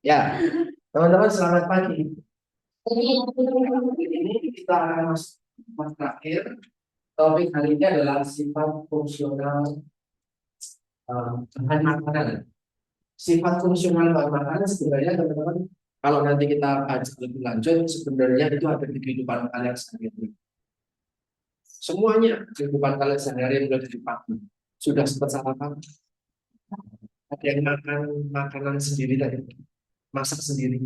Ya, teman-teman selamat pagi. Ini kita akan masuk terakhir. Topik hari ini adalah sifat fungsional bahan makanan. Sifat fungsional bahan makanan sebenarnya teman-teman, kalau nanti kita baca lebih lanjut, sebenarnya itu ada di kehidupan kalian sehari-hari. Semuanya kehidupan kalian sehari-hari mulai dari pagi. Sudah sempat sarapan, ada yang makan makanan sendiri tadi, masak sendiri.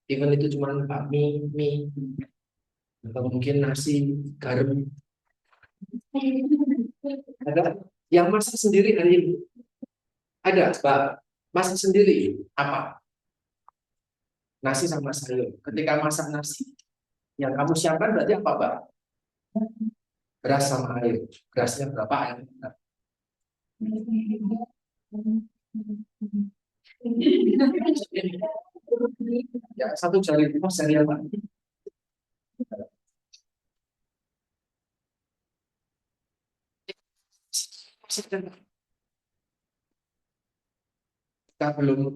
Even itu cuma bakmi, mie, atau mungkin nasi, garam. Ada yang masak sendiri hari ini. Ada, Mbak. Masak sendiri. Apa? Nasi sama sayur. Ketika masak nasi, yang kamu siapkan berarti apa, Mbak? Beras sama air. Berasnya berapa, air? Ya, satu jari mas jari apa?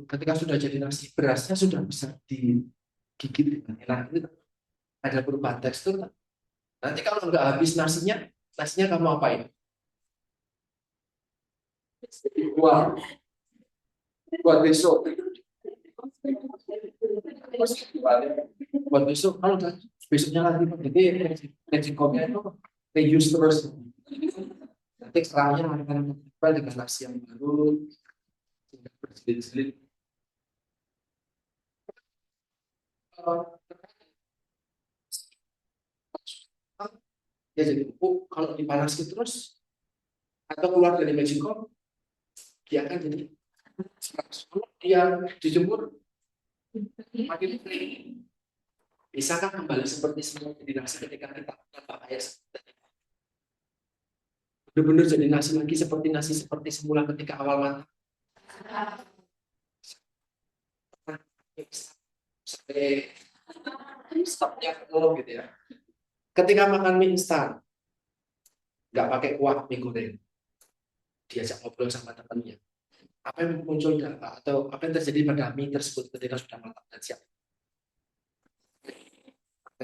Ketika sudah jadi nasi, berasnya sudah bisa digigit dengan enak. Itu ada perubahan tekstur. Nanti kalau nggak habis nasinya, nasinya kamu apain? Buat buat besok. Buat besok, kalau besoknya lagi, jadi resikonya itu reuse terus. Nanti setelahnya akan dengan nasi yang baru, tidak berjilid-jilid. Ya jadi empuk, kalau dipanaskan terus atau keluar dari Mexico, dia akan jadi kalau dia dijemur makin kering. Bisakah kembali seperti semula jadi nasi ketika kita tanpa air? Benar-benar jadi nasi lagi seperti nasi seperti semula ketika awal matang. Sampai stopnya penuh gitu ya. Ketika makan mie instan, nggak pakai kuah mie goreng, diajak ngobrol sama temannya. Apa yang muncul atau apa yang terjadi pada mie tersebut ketika sudah matang dan siap?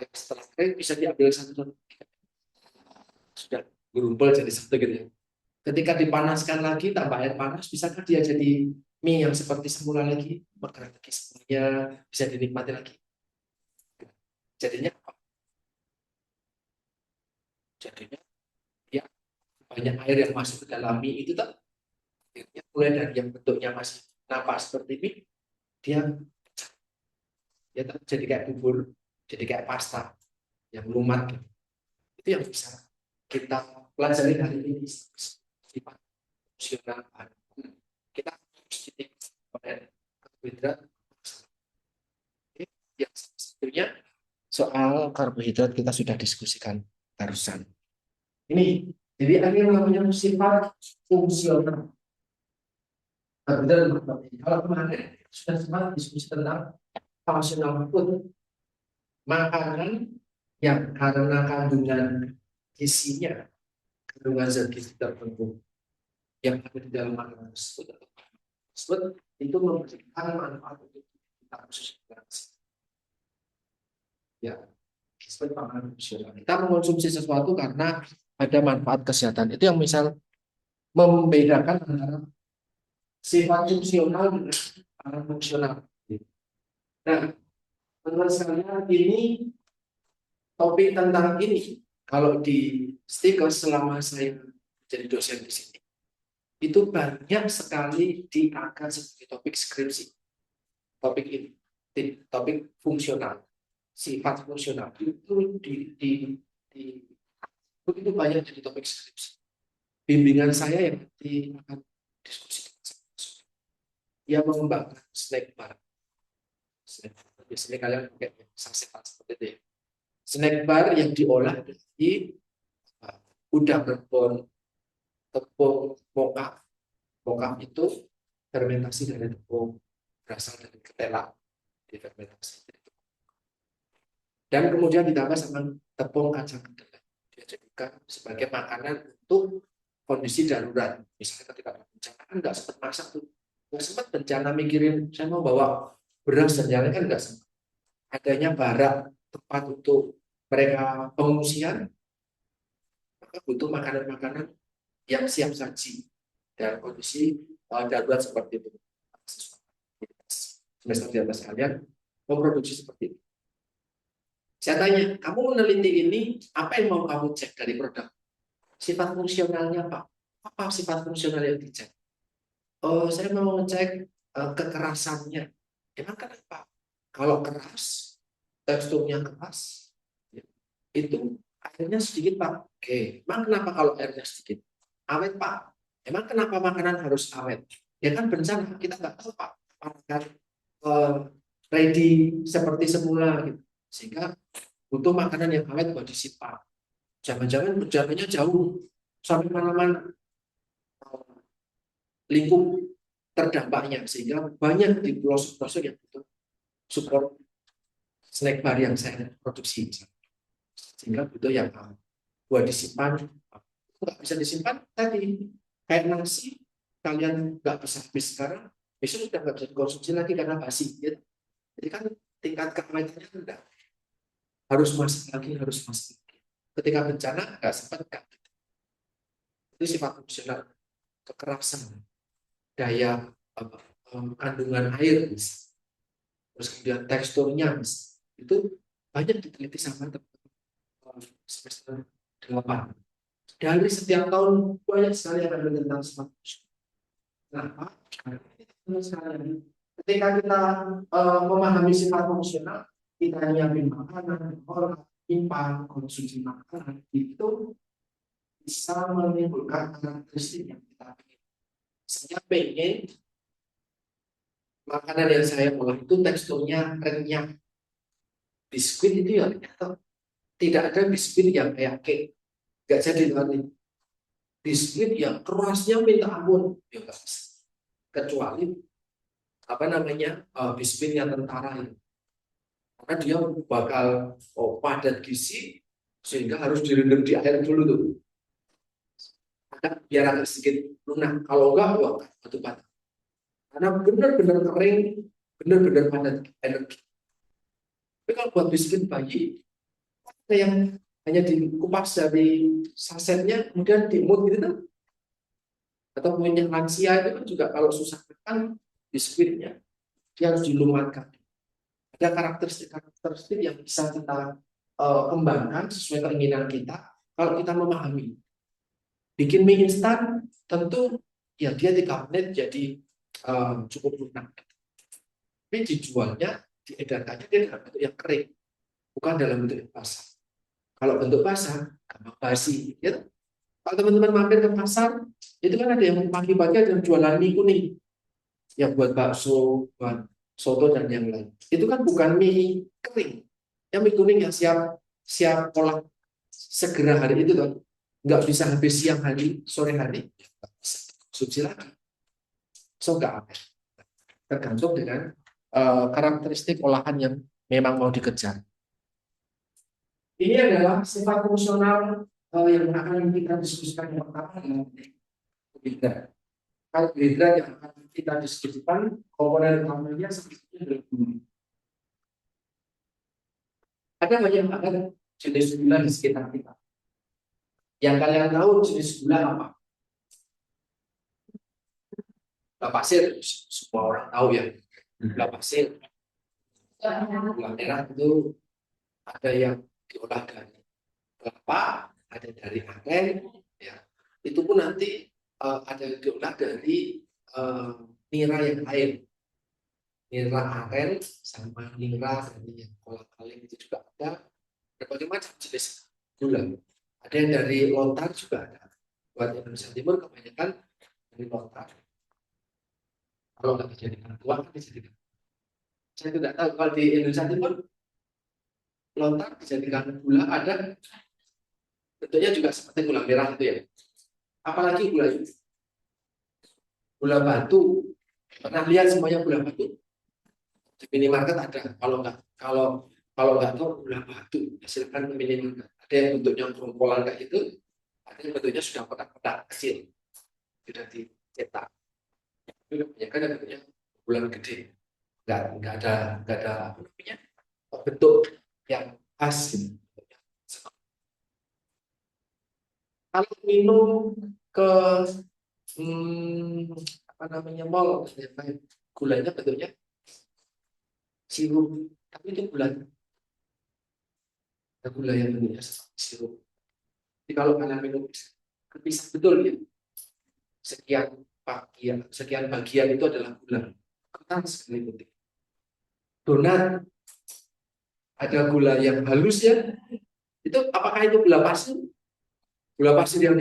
Setelah kering bisa diambil satu sudah berumpul jadi satu gitu ya. Ketika dipanaskan lagi tambah air panas, bisakah dia jadi mie yang seperti semula lagi, mekanik lagi semuanya bisa dinikmati lagi? Jadinya apa? Jadinya ya banyak air yang masuk ke dalam mie itu tak mulai dari yang bentuknya masih nampak seperti mie, dia ya jadi kayak bubur, jadi kayak pasta yang lumat gitu. Itu yang bisa kita pelajari hari ini sifat fungsional. Kita harus titik pada karbohidrat. Yang satunya soal karbohidrat kita sudah diskusikan barusan. Ini jadi ada yang namanya sifat fungsional. Karbohidrat kalau kemarin sudah sempat diskusi tentang functional food, makanan yang karena kandungan gizinya, kandungan zat gizi tertentu yang ada di dalam makanan tersebut itu memberikan manfaat untuk kita khususnya ya disebut makanan fungsional. Kita mengonsumsi sesuatu karena ada manfaat kesehatan. Itu yang misal membedakan antara sifat fungsional dengan makanan fungsional. Nah, menurut saya ini topik tentang ini kalau di stiker selama saya jadi dosen di sini itu banyak sekali diangkat sebagai topik skripsi. Topik ini, topik fungsional, sifat fungsional itu di itu banyak jadi topik skripsi. Bimbingan saya yang nanti akan diskusi, dia mengembangkan snack bar. Biasanya kalian pakai sasetan seperti itu ya. Snack bar yang diolah dari udang rebon, tepung moka. Moka itu fermentasi dari tepung, berasal dari ketela, difermentasi. Dan kemudian ditambah sama tepung kacang kedelai. Dia jadikan sebagai makanan untuk kondisi darurat. Misalnya ketika bencana kan nggak sempat masak tuh, nggak sempat bencana mikirin saya mau bawa beras dan yang lain kan enggak sempat. Adanya barak tempat untuk mereka pengungsian, maka butuh makanan-makanan yang siap saji dalam kondisi darurat seperti itu. Semester di atas kalian memproduksi seperti itu. Saya tanya, kamu meneliti ini, apa yang mau kamu cek dari produk? Sifat fungsionalnya apa? Apa sifat fungsional yang dicek? Oh, saya mau ngecek kekerasannya. Emang kenapa? Kalau keras, teksturnya keras, ya, itu airnya sedikit, Pak. Oke, emang kenapa kalau airnya sedikit? Awet, Pak. Emang kenapa makanan harus awet? Ya kan bencana, kita nggak tahu, Pak. Apakah ready seperti semula gitu. Sehingga butuh makanan yang awet buat disimpan. Jangan-jangan perjalanannya jauh sampai mana-mana lingkup terdampaknya, sehingga banyak di pelosok-pelosok yang butuh support snack bar yang saya produksi, sehingga butuh yang buat disimpan. Nggak bisa disimpan tadi kayak nasi, kalian nggak bisa habis sekarang, besok sudah nggak bisa dikonsumsi lagi karena basi gitu. Jadi kan tingkat keawetannya rendah, harus masak lagi, harus masak lagi. Ketika bencana nggak sempat kan. Itu sifat fungsional, kekerasan, daya kandungan air, terus kemudian teksturnya, itu banyak diteliti sama teman-teman semester 8. Dari setiap tahun banyak sekali yang ada tentang sifat fungsional. Kenapa? Karena ketika kita memahami sifat fungsional, kita nyiapin makanan, orang nyimpan konsumsi makanan, itu bisa menimbulkan karakteristik yang kita ingin. Saya pengen makanan yang saya olah itu teksturnya renyah. Biskuit itu ya tidak ada biskuit yang kayak cake, nggak jadi nanti. Biskuit yang kerasnya minta ampun, ya nggak bisa. Kecuali apa namanya biskuitnya tentara ya. Karena dia bakal padat gizi sehingga harus direndam di air dulu tuh. Biar agak sedikit lunak. Kalau enggak, wah batu-batu. Karena benar-benar kering, benar-benar padat energi. Tapi kalau buat biskuit bayi, yang hanya dikupas dari sasetnya, kemudian dimut gitu tuh. Atau punya lansia itu kan juga kalau susah makan biskuitnya, dia harus dilumatkan. Ada karakteristik yang bisa kita kembangkan sesuai keinginan kita kalau kita memahami. Bikin mie instan tentu ya dia 3 menit jadi cukup lunak. Tapi dijualnya, diedarkannya dia dalam bentuk yang kering, bukan dalam bentuk yang basah. Kalau bentuk basah, gampang basi. Ya. Kalau teman-teman mampir ke pasar, itu kan ada yang pagi-pagi ada yang jualan mie kuning, yang buat bakso, buat soto dan yang lain. Itu kan bukan mie kering, yang mie kuning yang siap siap olah segera hari itu kan, nggak bisa habis siang hari, sore hari, nggak bisa konsumsi lagi. So nggak aneh. Tergantung dengan karakteristik olahan yang memang mau dikejar. Ini adalah sifat fungsional yang akan kita diskusikan yang pertama adalah karbohidrat. Karbohidrat yang akan kita diskusikan komponen utamanya sebetulnya adalah gula. Ada banyak jenis gula di sekitar kita. Yang kalian tahu jenis gula apa? Gula pasir, semua orang tahu ya. Gula pasir, gula merah itu ada yang diolah dari kelapa, ada dari aren, ya. Itu pun nanti ada yang diolah dari nira yang lain. Nira aren sama nira dari yang kolang-kaling itu juga ada. Berbagai macam jenis gula. Ada yang dari lontar juga ada. Buat Indonesia Timur kebanyakan dari lontar. Kalau nggak dijadikan tuang, dijadikan. Saya tidak tahu kalau di Indonesia Timur lontar dijadikan gula ada, bentuknya juga seperti gula merah itu ya. Apalagi gula batu. Pernah lihat semuanya gula batu? Di minimarket ada. Kalau nggak tahu gula batu, silakan ke minimarket. Ada yang bentuknya gerombolan kayak itu, ada yang bentuknya sudah kotak-kotak kecil, sudah dicetak. Itu kebanyakan yang bentuknya bulan gede. nggak ada apa namanya bentuk yang khas gitu. Kalau minum ke hmm, apa namanya mall, ternyata gulanya bentuknya sirup, tapi itu gula, gula yang bentuknya seperti sirup. Jadi kalau kalian minum kepisah betul ya, sekian bagian itu adalah gula. Kental sekali putih. Donat ada gula yang halus ya, itu apakah itu gula pasir? Gula pasir yang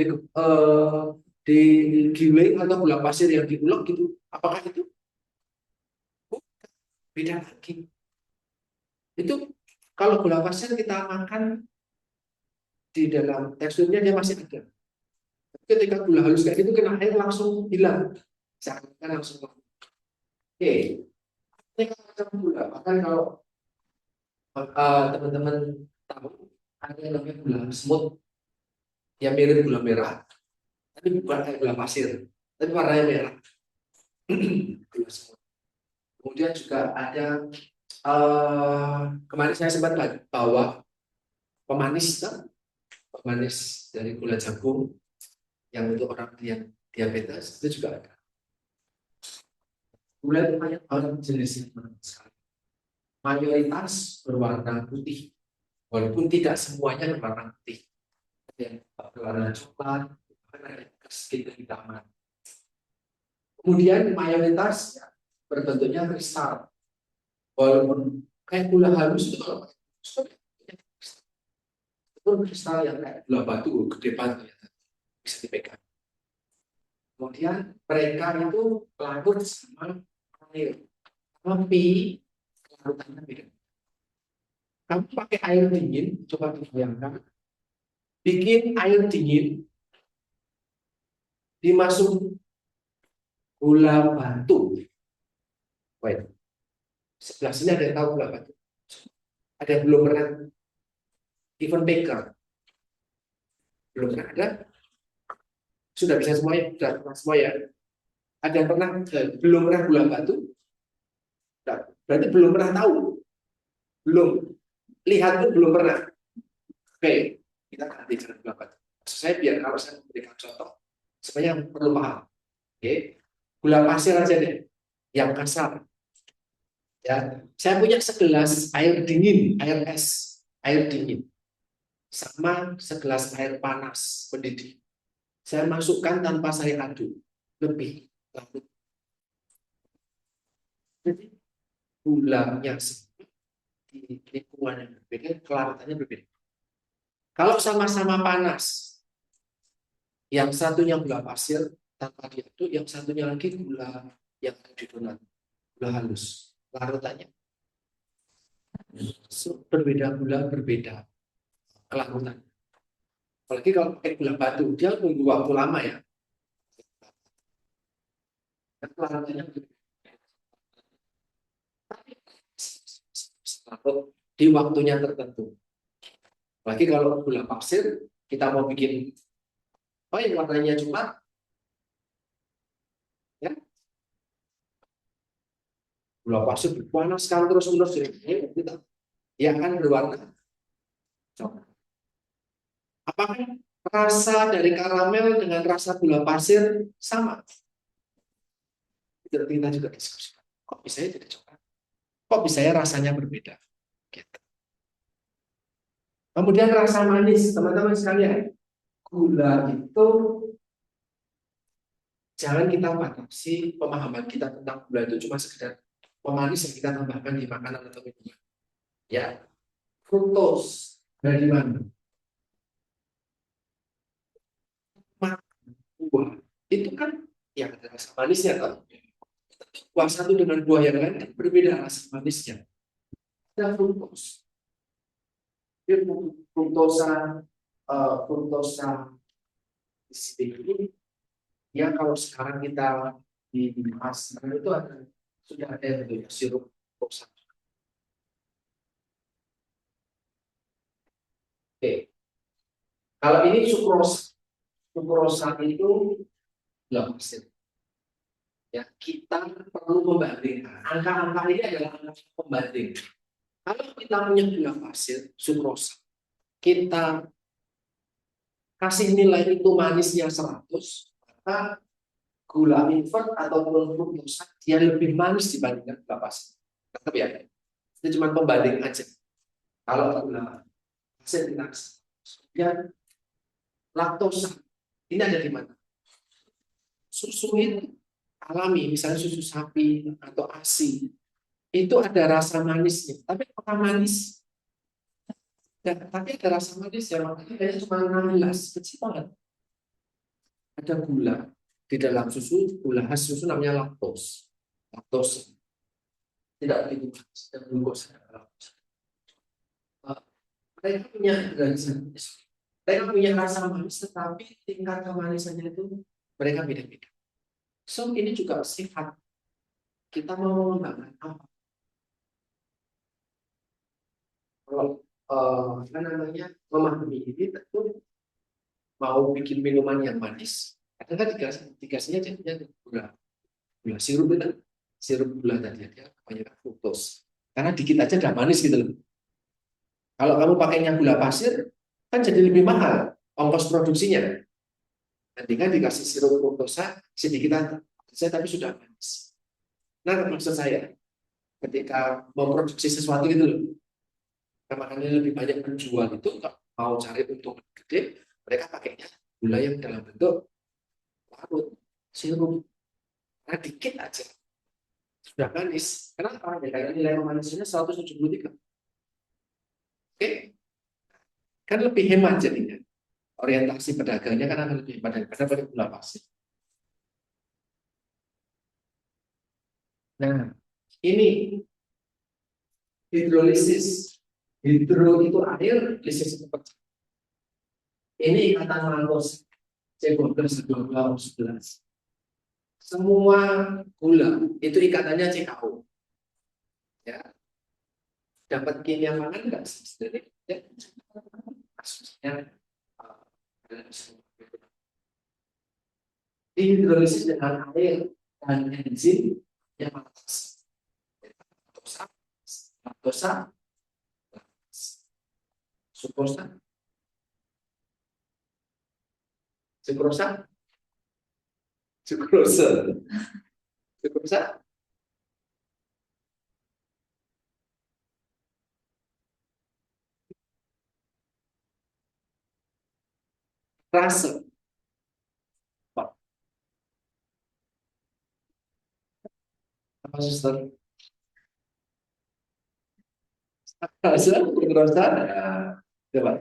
digiling atau gula pasir yang diulek gitu? Apakah itu? Beda lagi. Itu kalau gula pasir kita makan di dalam teksturnya dia masih ada. Ketika gula halus kayak gitu kena air langsung hilang. Seakan langsung. Oke, ini kan macam gula. Bahkan kalau teman-teman tahu ada yang namanya gula smooth, yang mirip gula merah, tapi bukan kayak gula pasir, tapi warnanya merah. Gula smooth. Kemudian juga ada kemarin saya sempat bawa pemanis, pemanis dari gula jagung yang untuk orang yang diabetes itu juga ada. Gula itu banyak banget jenisnya sekali. Mayoritas berwarna putih, walaupun tidak semuanya berwarna putih. Ada yang berwarna coklat, ada yang sedikit kehitaman. Kemudian mayoritas berbentuknya kristal, walaupun kayak gula halus itu kalau itu kristal yang kayak gula batu gede banget bisa dipegang. Kemudian mereka itu larut sama air, tapi larutannya beda. Kamu pakai air dingin, coba dibayangkan, bikin air dingin dimasuk gula batu. Wait, sebelah sini ada yang tahu gula batu? Ada yang belum pernah even baker? Belum pernah ada? Sudah bisa semuanya? Sudah pernah semua ya? Ada yang pernah belum pernah gula batu? Nah, berarti belum pernah tahu, belum lihat pun belum pernah. Oke, kita akan bicara gula batu. Maksud saya biar kalau saya memberikan contoh, sebenarnya perlu paham. Oke, gula pasir aja deh, yang kasar. Ya, saya punya segelas air dingin, air es, air dingin, sama segelas air panas mendidih. Saya masukkan tanpa saya aduk, lebih larut. Jadi gulanya di lingkungan yang berbeda, kelarutannya berbeda. Kalau sama-sama panas, yang satunya gula pasir tanpa diaduk, yang satunya lagi gula yang ada di donat, gula halus. Larutannya berbeda, gula berbeda kelarutan. Apalagi kalau pakai gula batu, dia nunggu waktu lama ya. Kelarutannya berbeda. Di waktunya tertentu. Apalagi kalau gula pasir, kita mau bikin oh yang warnanya coklat, ya gula pasir dipanaskan terus menerus jadi dia akan berwarna coklat. Apakah rasa dari karamel dengan rasa gula pasir sama? Itu kita juga diskusikan. Kok bisa jadi coklat? Kok bisa rasanya berbeda? Gitu. Kemudian rasa manis, teman-teman sekalian, gula itu jangan kita batasi pemahaman kita tentang gula itu cuma sekedar pemanis yang kita tambahkan di makanan atau minuman. Ya, fruktos dari mana? Buah itu kan yang ada rasa manisnya kan? Buah satu dengan buah yang lain kan berbeda rasa manisnya. Ada fruktos. Fruktosa, fruktosa ini ya kalau sekarang kita di pasar itu ada sudah ada yang bentuknya sirup fruktosa. Oke, kalau ini sukrosa, sukrosa itu gula pasir. Ya, kita perlu membandingkan. Angka-angka ini adalah angka pembanding. Kalau kita punya gula pasir, sukrosa, kita kasih nilai itu manisnya 100, maka gula invert ataupun fruktosa dia lebih manis dibandingkan gula pasir. Tetap ya, itu cuma pembanding aja. Kalau gula pasir kita kemudian laktosa ini ada di mana? Susu itu alami, misalnya susu sapi atau ASI, itu ada rasa manisnya. Tapi apakah manis? Tapi ada rasa manis ya, makanya kayaknya cuma 16, kecil banget. Ada gula di dalam susu, gula khas susu namanya laktos. Laktos tidak begitu manis dan glukosa. Mereka punya mereka punya rasa manis, tetapi tingkat kemanisannya itu mereka beda-beda. So ini juga sifat kita mau mengembangkan apa? Kalau apa namanya memahami ini tentu mau bikin minuman yang manis, karena dikasihnya jadinya gula sirup itu, sirup gula tadi dia kebanyakan fruktos. Karena dikit aja udah manis gitu loh. Kalau kamu pakainya gula pasir, kan jadi lebih mahal ongkos produksinya. Nantikan dikasih sirup fruktosa sedikit saja tapi sudah manis. Nah, maksud saya ketika memproduksi sesuatu itu loh, makanya lebih banyak penjual itu kalau mau cari untung gede, mereka pakainya gula yang dalam bentuk larut, sirup. Nah, dikit aja sudah manis. Kenapa? Ya, karena nilai pemanisnya 173. Oke, kan lebih hemat jadinya. Orientasi pedagangnya kan akan lebih hemat daripada pakai gula pasir. Nah, ini hidrolisis. Hidro itu air, lisis itu pecah. Ini ikatan maltos C12, 11. Semua gula itu ikatannya CHO. Ya, dapat kimia pangan enggak sih? Ya, kasusnya dihidrolisis dengan air dan enzim yang atas. Laktosa, sukrosa, sukrosa, sukrosa, sukrosa, rasa. Apa suster? Rasa, sukrosa, coba.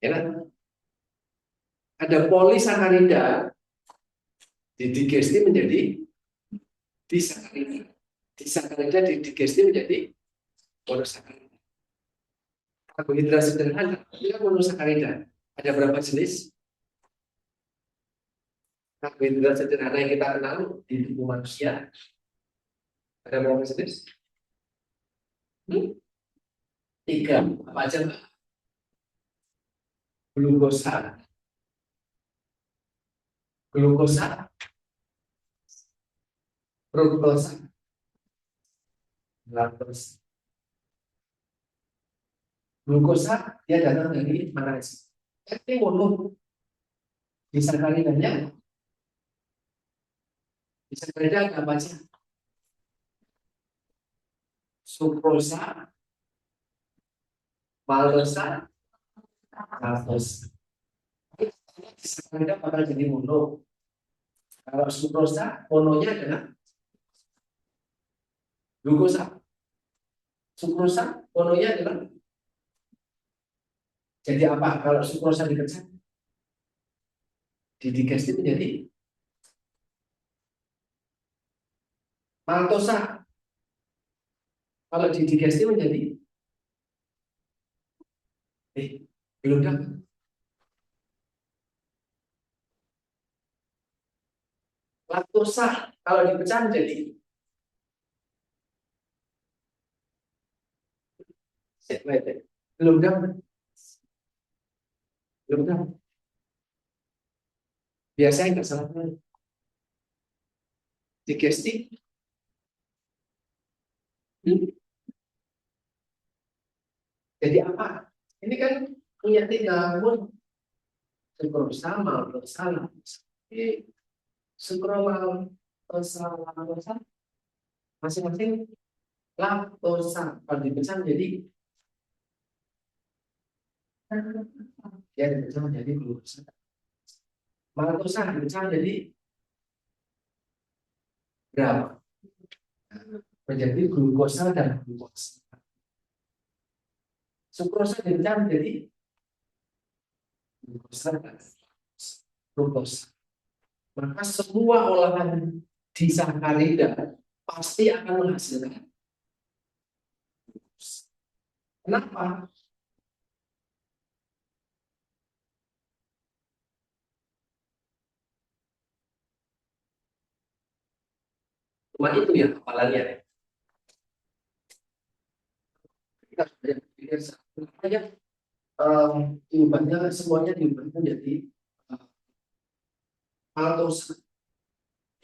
Ya, ada polisakarida didigesti menjadi disakarida. Disakarida didigesti menjadi monosakarida. Karbohidrat sederhana itu monosakarida. Ada berapa jenis? Karbohidrat sederhana yang kita kenal di tubuh manusia ada berapa jenis? 3. Apa aja? Glukosa, glukosa, fruktosa, laktosa. Glukosa dia datang dari mana sih? Ini mono. Disakaridanya ada apa aja? Sukrosa, maltosa, laktosa. Disakarida bakal jadi mono. Kalau sukrosa, mononya adalah glukosa. Sukrosa, mononya adalah jadi apa? Kalau sukrosa dipecah, didigesti menjadi maltosa. Kalau didigesti menjadi belum dapat. Laktosa kalau dipecah menjadi belum dapat. Belum dapat. Biasanya nggak salah. Digestif. Jadi apa? Ini kan punya tiga hormon, sukrosa, maltosa, laktosa. Jadi sukromaltosa, laktosa masing-masing laktosa. Kalau dipecah jadi ya dipecah menjadi glukosa. Maltosa dipecah jadi berapa? Menjadi glukosa dan glukosa. Sukrosa dipecah menjadi glukosa dan glukosa. Maka semua olahan disakarida pasti akan menghasilkan glukosa. Kenapa? Cuma itu ya kepalannya. Kita sudah pikir makanya diubahnya semuanya diubah menjadi maltosa.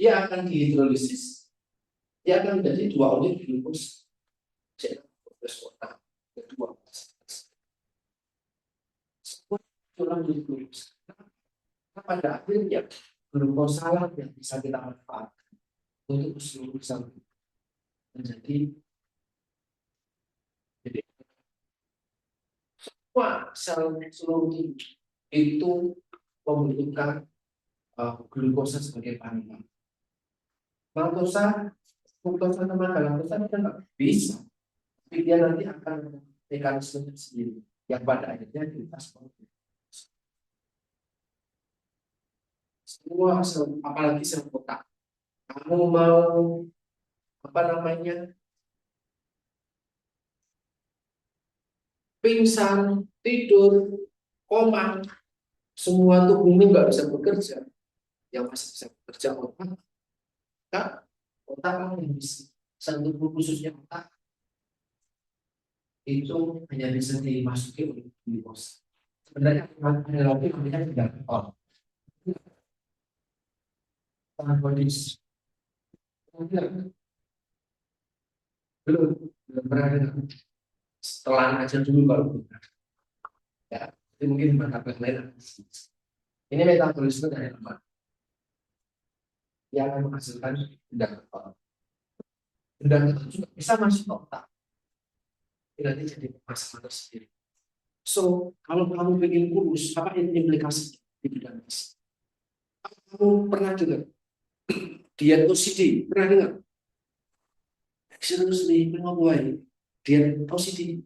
Dia akan dihidrolisis, dia akan menjadi 2 unit glukosa. Kota kedua semua tulang glukosa. Nah, pada akhirnya glukosa lah yang bisa kita manfaatkan untuk seluruh sel menjadi jadi semua sel seluruh tubuh itu membutuhkan glukosa sebagai panutan. Laktosa, glukosa sama galaktosa kita nggak bisa, tapi dia nanti akan mekanismenya sendiri yang pada akhirnya kita seperti semua sel, apalagi sel otak. Kamu mau apa namanya pingsan, tidur, koma, semua tubuhmu nggak bisa bekerja, yang masih bisa bekerja otak, otak kan yang bisa satu khususnya otak itu hanya bisa dimasuki oleh glukosa. Sebenarnya ada lagi namanya glukosa. Antibodies. Belum pernah dengar. Setelah aja dulu baru pernah. Ya, itu mungkin mata lain. Ini metabolisme dari lemak yang menghasilkan benda keton. Benda keton juga bisa masuk ke otak. Nanti jadi masalah tersendiri. So, kalau kamu ingin kurus, apa implikasinya di bidang gizi? Kamu pernah dengar diet OCD? Pernah dengar? Seriously, memang buai. Diet OCD,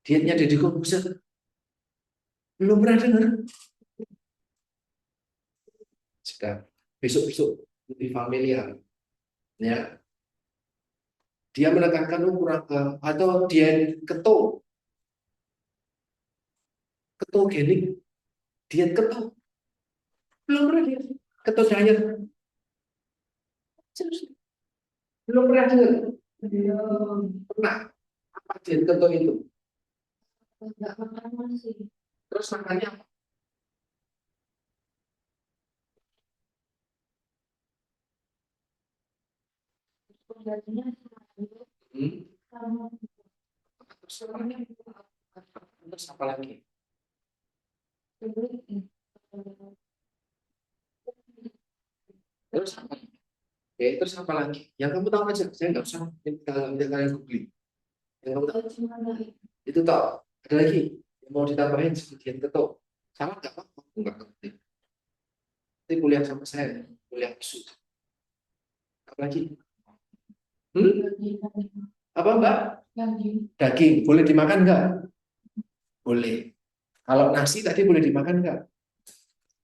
dietnya Deddy Corbuzier. Belum pernah dengar? Sudah, besok-besok lebih familiar. Ya, dia menekankan ukuran atau diet ketogenik, diet keto. Belum pernah dia keto diet. Seriously, belum pernah dengar. Belum pernah. Apa diet keto itu? Enggak makan sih. Terus makannya apa? Hmm? Terus apa lagi? Terus apa? Oke, terus apa lagi? Yang kamu tahu aja, saya nggak usah minta kalian googling. Yang kamu tahu itu tahu. Ada lagi yang mau ditambahin sebagian keto. Salah nggak apa-apa? Nggak ngerti. Nanti kuliah sama saya, kuliah isu. Apa lagi? Apa Mbak? Daging. Boleh dimakan nggak? Boleh. Kalau nasi tadi boleh dimakan nggak?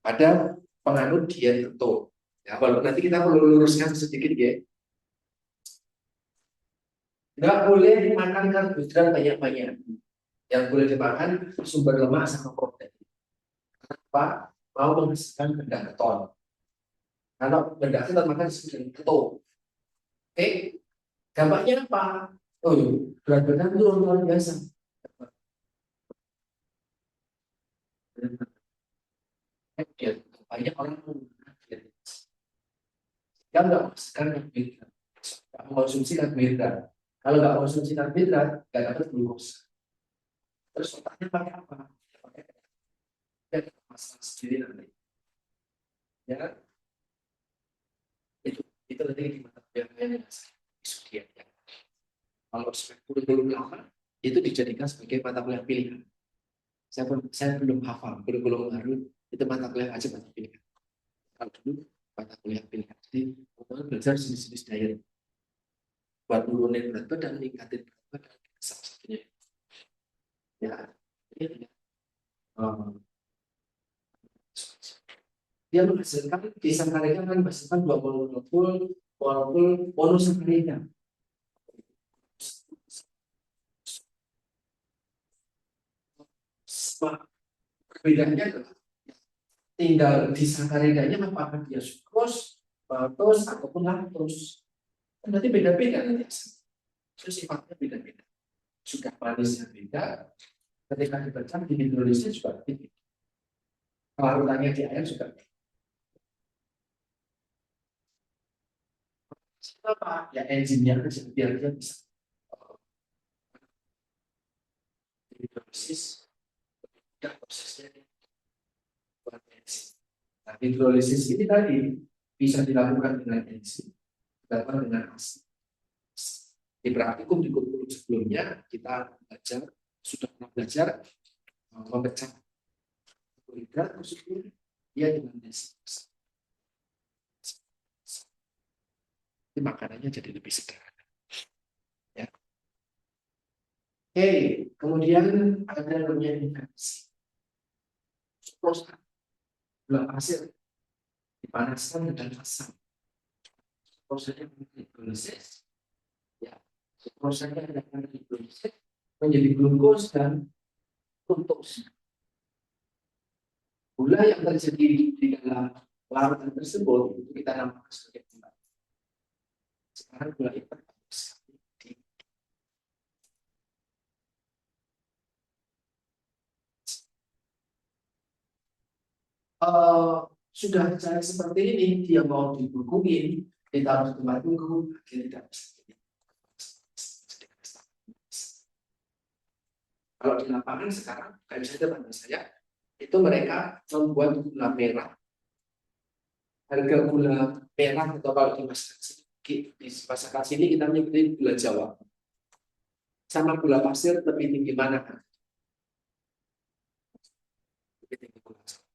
Ada penganut diet keto. Ya, walaupun nanti kita perlu luruskan sedikit ya. Nggak boleh makan karbohidrat banyak-banyak. Yang boleh dimakan sumber lemak sama protein. Kenapa? Mau menghasilkan benda keton. Kalau benda keton makan disebut keto. Oke, dampaknya apa? Oh, berat badan turun luar biasa. Banyak orang menggunakan diet. Yang nggak makan karbohidrat, nggak mengonsumsi karbohidrat. Kalau nggak konsumsi karbohidrat, nggak dapat glukosa. Terus otaknya pakai apa? Pakai masalah sendiri nanti. Ya kan? Itu nanti di mata kuliah saya ya. Kalau kurikulum lama itu dijadikan sebagai mata kuliah pilihan. Saya belum hafal kurikulum baru itu mata kuliah aja mata pilihan. Kalau dulu mata kuliah pilihan. Jadi teman belajar jenis-jenis diet buat nurunin berat badan, meningkatin berat badan, salah satunya. Ya, ini dia menghasilkan disakarida kan menghasilkan 2 molekul monosakarida. Perbedaannya adalah tinggal disakaridanya apakah dia sukros, maltose ataupun laktos. Nanti beda-beda nanti. Itu sifatnya beda-beda. Sudah manisnya beda, ketika dibaca di hidrolisis juga beda. Larutannya di air juga beda. Kenapa? Ya enzimnya aja biar dia bisa hidrolisis, tidak prosesnya buat enzim. Nah, hidrolisis ini tadi bisa dilakukan dengan enzim, dilakukan dengan asin. Di praktikum di kurikulum sebelumnya kita sudah pernah belajar memecah karbohidrat khususnya dia dengan enzim. Jadi makanannya jadi lebih sederhana. Ya. Oke, kemudian ada namanya inversi. Proses gula pasir dipanaskan dengan asam. Prosesnya hidrolisis, ya. Prosesnya dengan hidrolisis menjadi glukos dan fruktos. Gula yang terjadi di dalam larutan tersebut itu kita namakan sebagai gula. Sekarang gula itu sudah cara seperti ini dia mau dibungkuin ditaruh di tempat tunggu dia tidak bisa. Kalau di lapangan sekarang kayak misalnya teman saya itu mereka membuat gula merah. Harga gula merah atau kalau di masakan sini kita menyebutnya gula Jawa. Sama gula pasir lebih tinggi mana kan? Lebih tinggi gula Jawa.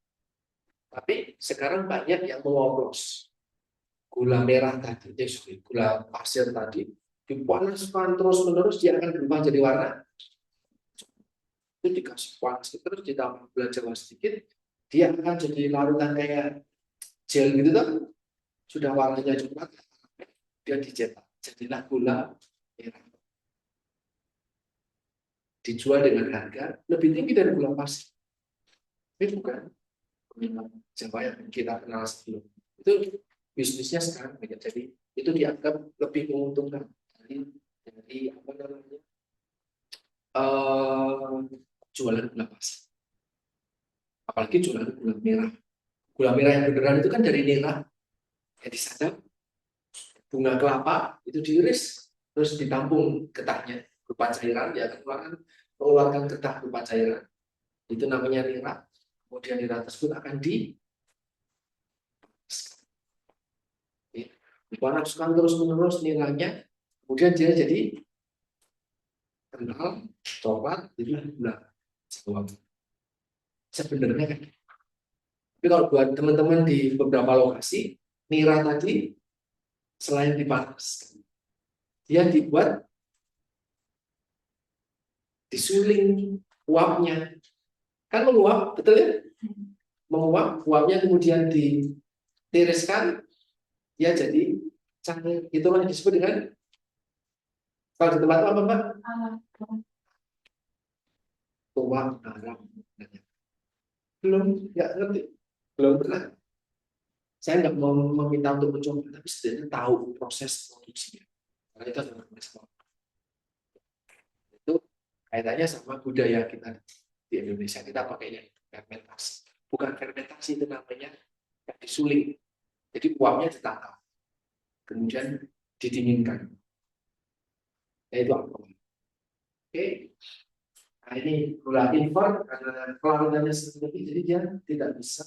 Tapi sekarang banyak yang mengoplos gula merah tadi, gula pasir tadi, dipanaskan terus menerus dia akan berubah jadi warna. Itu dikasih panas terus ditambah gula Jawa sedikit, dia akan jadi larutan kayak gel gitu tuh. Sudah warnanya coklat, dia dicetak jadilah gula merah. Dijual dengan harga lebih tinggi dari gula pasir. Ini bukan gula Jawa yang kita kenal sebelum. Itu bisnisnya sekarang banyak, jadi itu dianggap lebih menguntungkan dari apa namanya jualan gula pasir. Apalagi jualan gula merah. Gula merah yang beneran itu kan dari nira, ya disadap bunga kelapa itu diiris terus ditampung getahnya berupa cairan, ya mengeluarkan getah berupa cairan. Itu namanya nira. Kemudian nira tersebut akan dipanaskan terus menerus niranya, kemudian dia jadi kental coklat, jadi gula Jawa. Sebenarnya kan. Tapi kalau buat teman-teman di beberapa lokasi, nira tadi selain dipanaskan, dia dibuat disuling uapnya. Kan menguap, betul ya? Menguap, uapnya kemudian ditiriskan, ya jadi cair. Itulah yang disebut dengan, kalau di tempat apa, Mbak? Tuak garam. Belum, nggak ngerti. Belum pernah. Saya nggak mau meminta untuk mencoba, tapi setidaknya tahu proses produksinya. Karena itu adalah proses. Itu kaitannya sama budaya kita di Indonesia. Kita pakainya fermentasi. Bukan fermentasi, itu namanya yang disuling. Jadi uapnya ditata. kemudian didinginkan. Yaitu alkohol. Oke. Nah, ini gula invert karena kelarutannya seperti ini, jadi dia tidak bisa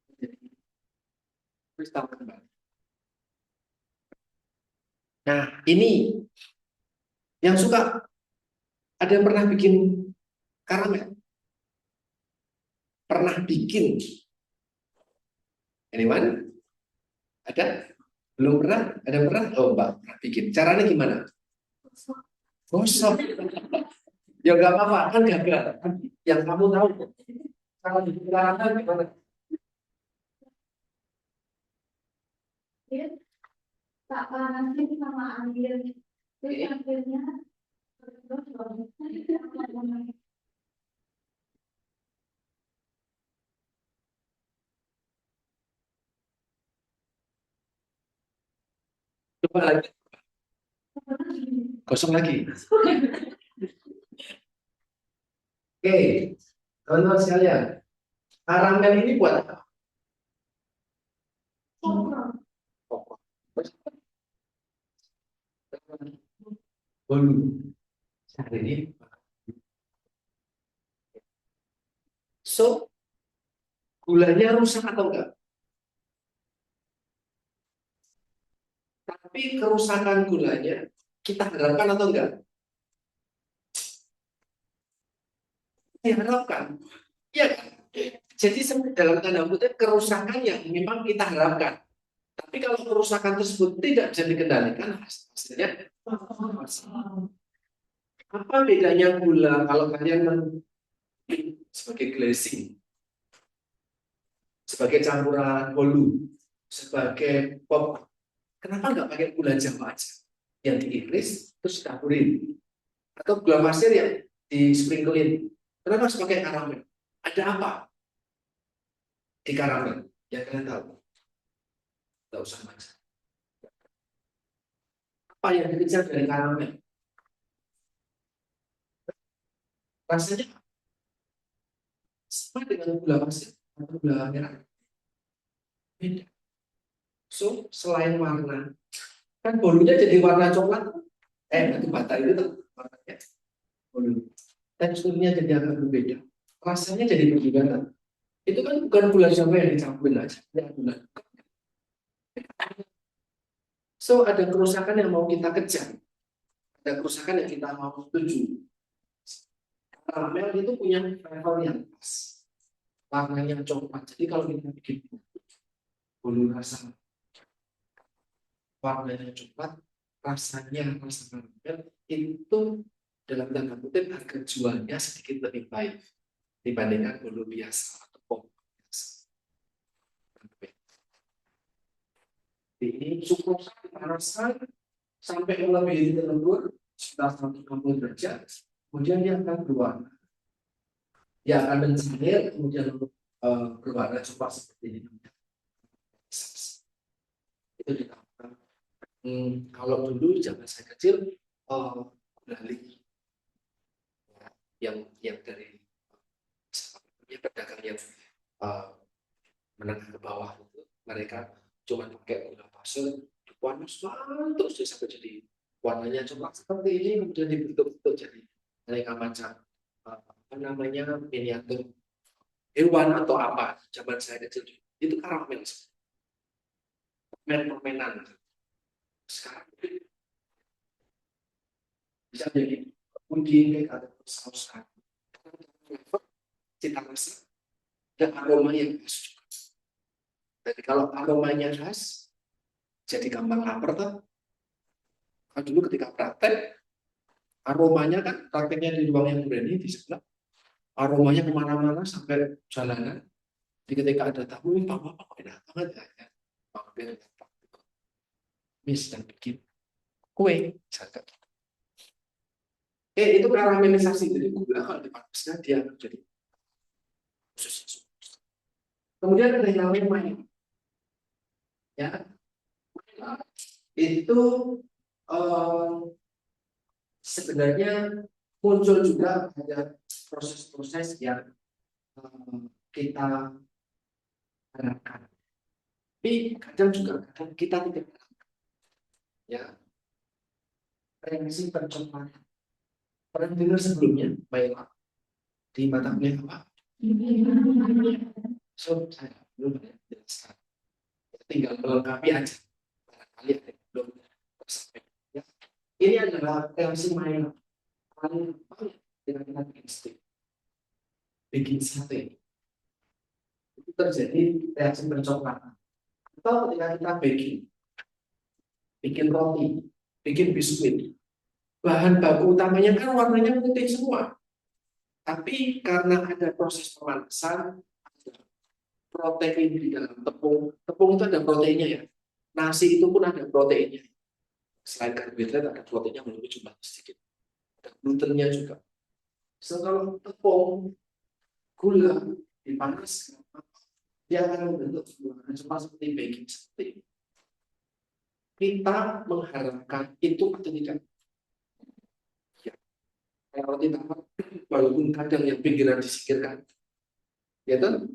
menjadi kristal kembali. Nah, ini yang suka, ada yang pernah bikin karamel? Pernah bikin? Anyone? Ada? Belum pernah? Ada yang pernah? Oh, Mbak, pernah bikin. Caranya gimana? Gosok. Ya nggak apa-apa, kan gagal. Yang kamu tahu, kalau bikin karamel gimana? Tak panasin sama air, terus akhirnya Coba lagi, gosok lagi. Oke, teman-teman sekalian, karamel ini buat apa? Bolu. Hari ini. So, gulanya rusak atau enggak? Tapi kerusakan gulanya kita harapkan atau enggak? Diharapkan. Iya kan? Jadi dalam tanda kutip kerusakan yang memang kita harapkan. Tapi kalau kerusakan tersebut tidak bisa dikendalikan, hasilnya apa bedanya gula kalau kalian sebagai glazing, sebagai campuran bolu, sebagai pop, kenapa nggak pakai gula Jawa aja yang diiris terus ditaburin, atau gula pasir yang disprinklein? Kenapa harus pakai karamel? Ada apa di karamel yang kalian tahu? Nggak usah mas. Apa yang dikejar dari karamel? Rasanya sama dengan gula pasir atau gula merah? Beda. So, selain warna, kan bolunya jadi warna coklat, batu bata itu tuh warnanya bolu. Teksturnya jadi agak berbeda. Rasanya jadi berbeda. Itu kan bukan gula Jawa yang dicampurin aja, ya gula. So, ada kerusakan yang mau kita kejar, ada kerusakan yang kita mau tuju. Karamel itu punya level yang pas, warnanya coklat. Jadi kalau kita bikin bolu rasa warnanya coklat, rasanya rasa karamel itu dalam tanda kutip harga jualnya sedikit lebih baik dibandingkan bolu biasa atau pop biasa. Ini sukrosa dipanasan sampai melebihi temperatur sekitar 160 derajat, kemudian dia akan berwarna. Dia akan mencair, kemudian berwarna coklat seperti ini. Itu ditambahkan. Kalau dulu zaman saya kecil, gulali yang dari pedagang yang menengah ke bawah itu, mereka cuma pakai gula pasir, dipanas terus dia sampai jadi warnanya coklat seperti ini, kemudian dibentuk-bentuk jadi mereka macam apa namanya miniatur hewan atau apa. Zaman saya kecil itu karamel, permainan. Sekarang bisa jadi puding atau saus cita rasa dan aroma yang khas. Jadi kalau aromanya khas, jadi gampang lapar tuh. Kan dulu ketika praktek, aromanya kan prakteknya di ruang yang berani di sebelah, aromanya kemana-mana sampai jalanan. Jadi ketika ada tamu, apa enak banget ya. Mampir mis dan bikin kue. Itu karamelisasi, jadi gula kalau dipanaskan dia akan jadi khusus. Kemudian ada yang namanya main. Ya, itu sebenarnya muncul juga ada proses-proses yang kita harapkan. Tapi kadang juga kita tidak harapkan. Ya, reaksi pencoklatan. Pernah dengar sebelumnya, baiklah di mata kuliah apa? So, saya belum ada yang jelaskan. Tinggal melengkapi aja. Barangkali ada yang belum tersampaikan. Ya. Ini adalah reaksi main paling dengan kita bikin steak, bikin sate. Itu terjadi reaksi pencoklatan. Atau ketika kita baking, bikin roti, bikin biskuit. Bahan baku utamanya kan warnanya putih semua. Tapi karena ada proses pemanasan, protein di dalam tepung. Tepung itu ada proteinnya ya. Nasi itu pun ada proteinnya. Selain karbohidrat ada proteinnya walaupun jumlahnya sedikit. Ada glutennya juga. So, kalau tepung, gula dipanaskan, dia akan membentuk bulanan cepat seperti baking seperti ini. Kita mengharapkan itu atau tidak? Ya, kayak roti tawar, walaupun kadang yang pinggiran disingkirkan, ya kan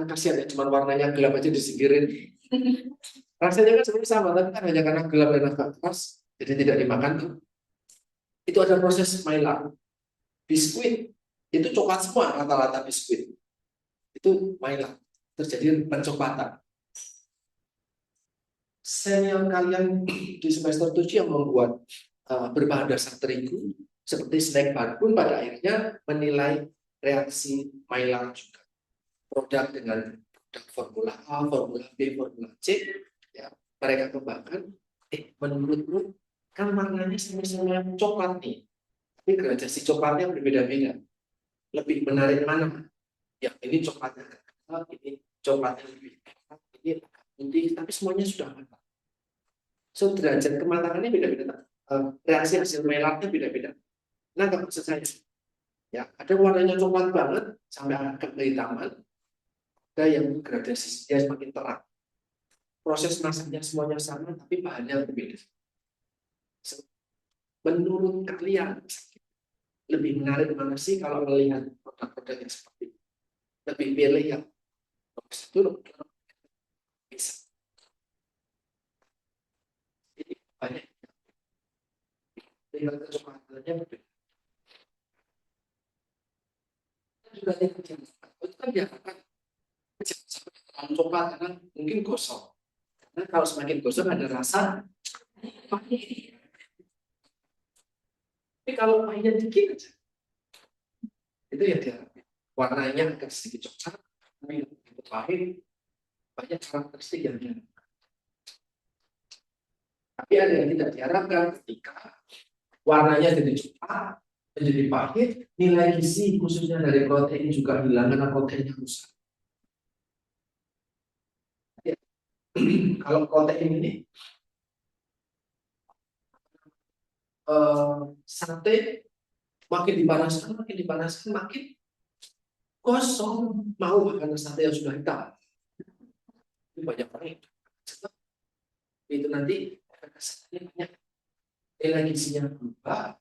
kasihan ya, cuma warnanya gelap aja disingkirin. Rasanya kan sebenarnya sama, tapi kan hanya karena gelap dan agak keras, jadi tidak dimakan tuh. Itu ada proses Maillard. Biskuit itu coklat semua, rata-rata biskuit itu Maillard, terjadi pencoklatan. Senior kalian di semester 7 yang membuat berbahan dasar terigu seperti snack bar pun pada akhirnya menilai reaksi Maillard juga. Produk dengan produk formula A, formula B, formula C, ya mereka kembangkan. Menurutmu kan warnanya sama-sama coklat nih, tapi gradasi coklatnya berbeda-beda. Lebih menarik mana? Ya ini coklatnya kental, ini coklatnya lebih enak, ini agak putih, tapi semuanya sudah matang. So derajat kematangannya beda-beda. Reaksi hasil Maillardnya beda-beda. Nah, kalau maksud saya, ya ada warnanya coklat banget sampai agak kehitaman, ada yang gradasinya semakin terang. Proses masaknya semuanya sama, tapi bahannya berbeda. Menurut kalian, lebih menarik mana sih kalau melihat produk-produk yang seperti ini? Lebih pilih yang nomor satu, nomor dua, bisa. Jadi banyak tinggal kecepatannya berbeda. Juga yang itu kan diharapkan sampai terlalu coklat karena mungkin gosong. Karena kalau semakin gosong ada rasa pahit. Tapi kalau pahitnya dikit aja, itu yang diharapkan. Warnanya agak sedikit coklat, tapi itu pahit, banyak karakteristik yang diharapkan. Tapi ada yang tidak diharapkan ketika warnanya jadi coklat, menjadi pahit, nilai gizi khususnya dari protein juga hilang karena proteinnya rusak. Ya. Kalau protein ini sate makin dipanaskan makin kosong, mau makan sate yang sudah hitam. Itu banyak orang yang itu nanti kesannya banyak, nilai gizinya berubah.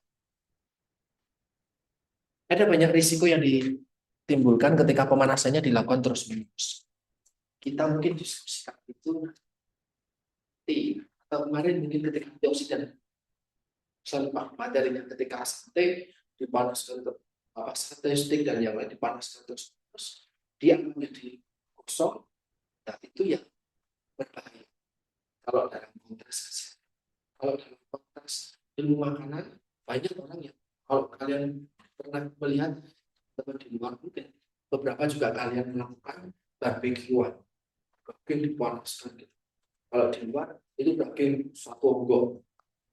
Ada banyak risiko yang ditimbulkan ketika pemanasannya dilakukan terus-menerus. Kita mungkin diskusikan itu atau kemarin mungkin ketika antioksidan. Misalnya Pak materinya ketika sate dipanaskan sate stick dan yang lain dipanaskan terus dia akan menjadi kosong, dan itu yang berbahaya. Kalau dalam konteks kesehatan, kalau dalam konteks ilmu makanan, banyak orang yang kalau kalian pernah melihat teman di luar mungkin beberapa juga kalian melakukan barbekyuan, daging dipanaskan gitu. Kalau di luar itu daging satu onggok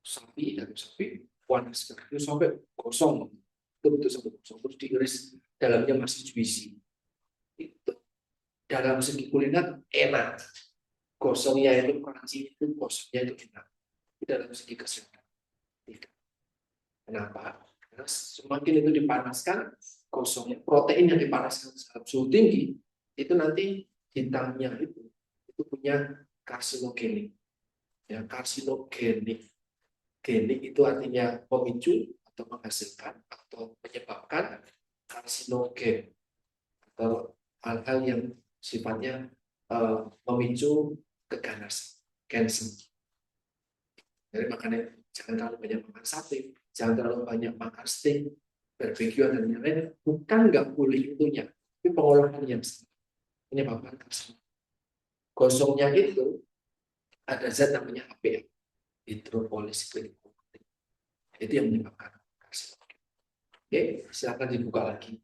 sapi dan sapi panas itu sampai gosong, itu betul sampai gosong terus diiris, dalamnya masih juicy. Itu dalam segi kuliner enak, gosongnya itu crunchy, itu gosongnya itu enak. Di dalam segi kesehatan tidak. Kenapa? Karena semakin itu dipanaskan, gosongnya protein yang dipanaskan dalam suhu tinggi itu nanti hitamnya itu punya karsinogenik. Ya, karsinogenik. Genik itu artinya memicu atau menghasilkan atau menyebabkan karsinogen atau hal-hal yang sifatnya memicu keganasan, cancer. Dari makanan jangan terlalu banyak makan sate, jangan terlalu banyak makan steak, barbeque dan lain-lain. Bukan nggak boleh itunya, tapi pengolahannya menyebabkan kanker. Gosongnya itu ada zat namanya HPA, hydropolycyclic. Itu yang menyebabkan kanker. Oke, silakan dibuka lagi.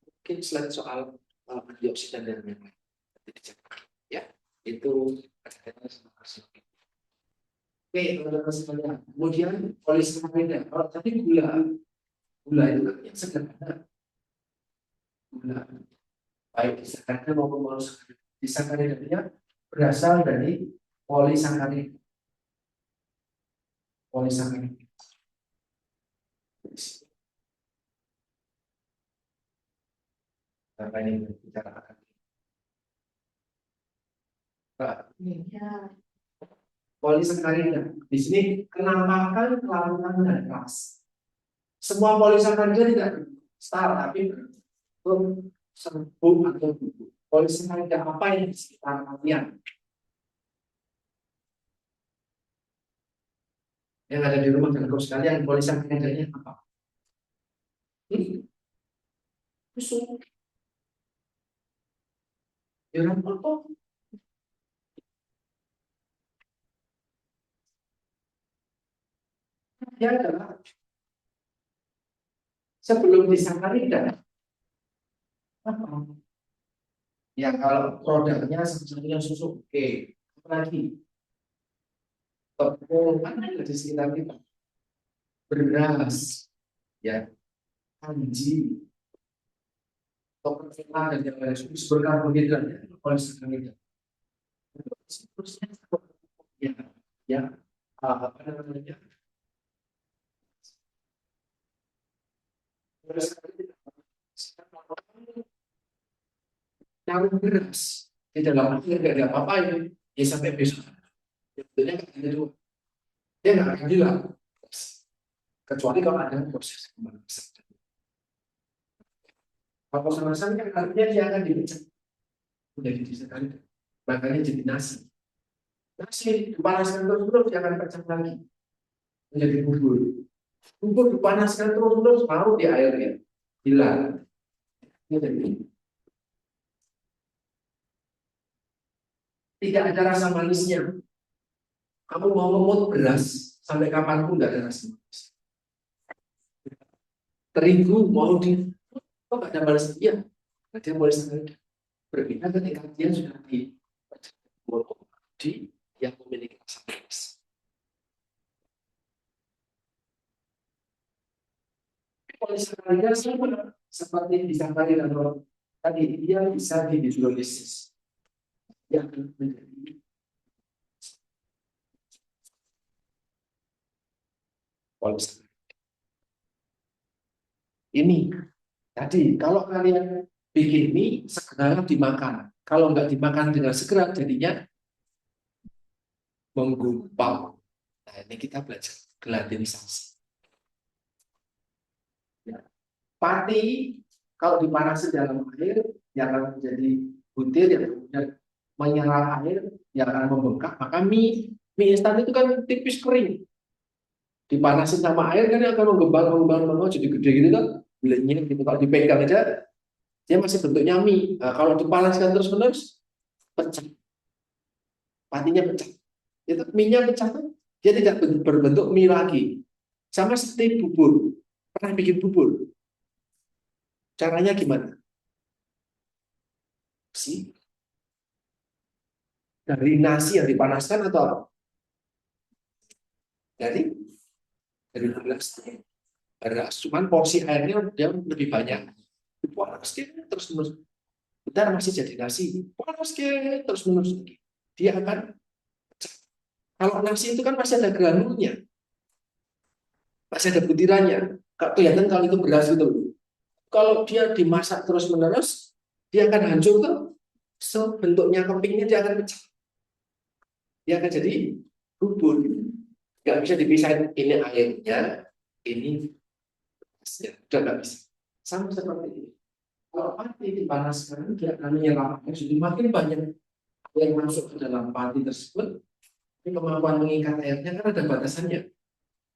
Mungkin selain soal antioksidan dan lain-lain. Ya, itu kaitannya sama karsinom. Oke, teman-teman sekalian. Kemudian polisakarida. Kalau tadi gula itu kan yang sederhana. Gula, baik disakarida maupun monosakarida. Disakarida berasal dari polisakarida. Polisakarida. Apa ini bicara akan? Ya. Polisakarida. Di sini penampakan larutan dan keras. Semua polisakarida tidak star, tapi serbuk atau bubuk. Polisakarida apa yang di sekitar kalian? Yang ada di rumah dan sekalian, polisakarida apa? Susu. Ya, apa? Ya adalah sebelum disakarida. Apa? Ya kalau produknya sebenarnya susu, oke. Apalagi tepung kan ada di sekitar kita. Beras, ya, kanji, tepung dan yang lain berkarbohidrat ya, polisakarida. Terusnya ya, ya, apa namanya? Taruh beras di dalam air nggak ada apa-apa ya sampai besok. Sebetulnya nggak ada dulu. Dia nggak akan hilang. Kecuali kalau ada proses pemanasan. Kalau pemanasan kan artinya dia akan dipecah menjadi disakarida. Makanya jadi nasi. Nasi dipanaskan terus dia akan pecah lagi menjadi bubur. Bubur dipanaskan terus baru di airnya hilang. Ini jadi tidak ada rasa manisnya. Kamu mau ngemut beras sampai kapanpun nggak ada rasa manis. Terigu mau di kok nggak ada manis? Iya, dia manis sekali. Berbeda ketika dia sudah di yang memiliki rasa manis. Polisakarida sama seperti disakarida tadi dia bisa dihidrolisis yang menjadi polisakarida. Ini tadi kalau kalian bikin mie segera dimakan. Kalau nggak dimakan dengan segera jadinya menggumpal. Nah ini kita belajar gelatinisasi. Ya. Pati kalau dipanasi dalam air yang akan menjadi butir yang kemudian menyerap air yang akan membengkak. Maka mie instan itu kan tipis kering. Dipanasin sama air kan dia akan mengembang jadi gede gitu kan. Bulatnya gitu kalau dipegang aja dia masih bentuknya mie. Nah, kalau dipanaskan terus-menerus pecah. Patinya pecah. Itu mie-nya pecah tuh dia tidak berbentuk mie lagi. Sama seperti bubur. Pernah bikin bubur? Caranya gimana? Sih. Dari nasi yang dipanaskan atau apa? Dari beras. Cuman porsi airnya dia lebih banyak. Dipanaskan terus-menerus. Bentar masih jadi nasi. Panaskan terus-menerus. Dia akan pecah. Kalau nasi itu kan masih ada granulnya. Masih ada butirannya. Kelihatan kalau itu beras itu. Kalau dia dimasak terus-menerus, dia akan hancur tuh. So, bentuknya kempingnya dia akan pecah. Dia akan jadi bubur. Nggak bisa dipisahin ini airnya, ini berasnya. Udah nggak bisa. Sama seperti ini. Kalau pati dipanaskan, dia akan menyerap air. Jadi makin banyak yang masuk ke dalam pati tersebut, Ini kemampuan mengikat airnya kan ada batasannya.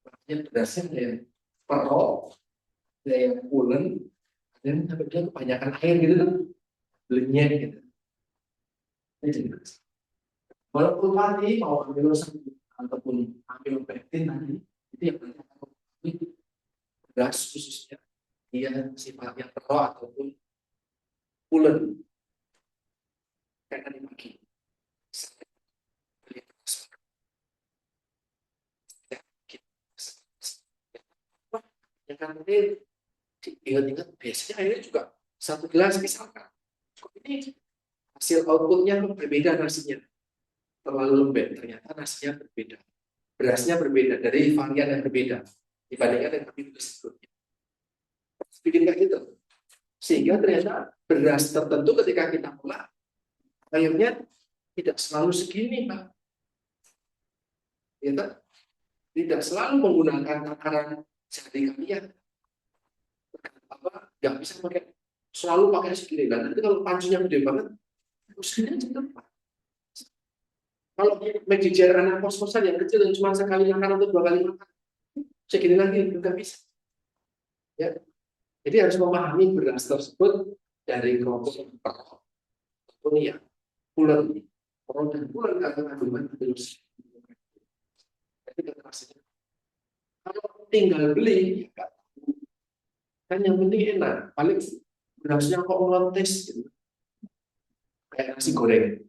Makanya berasnya ada yang perok, ada yang pulen, ada yang sampai dia kebanyakan air gitu kan, lenyek gitu. Ini jelas. Walaupun tadi mau amilosat ataupun amilopektin tadi, itu yang banyak ini beras khususnya dia sifatnya perok ataupun pulen kayak tadi pagi. Yang nanti ingat-ingat biasanya airnya juga 1 gelas misalkan. Kok ini hasil outputnya berbeda nasinya, terlalu lembek, ternyata nasinya berbeda, berasnya berbeda dari varian yang berbeda dibandingkan dengan video sebelumnya. Bikin kayak gitu, sehingga ternyata beras tertentu ketika kita olah airnya tidak selalu segini, Pak. Ya, tidak selalu menggunakan takaran sehari kalian. Apa? Nggak bisa pakai selalu pakai segini. Dan nanti kalau pancunya gede banget, segini aja tepat. Kalau magic anak kos-kosan yang kecil yang cuma sekali makan atau 2 kali makan, segini lagi nggak bisa. Ya, jadi harus memahami beras tersebut dari kelompok perok, ya, pulen, perok dan pulen karena kandungan virus. Jadi kekerasannya. Kalau tinggal beli, ya, kan yang penting enak. Paling berasnya kok ngontes gitu. Kayak nasi goreng.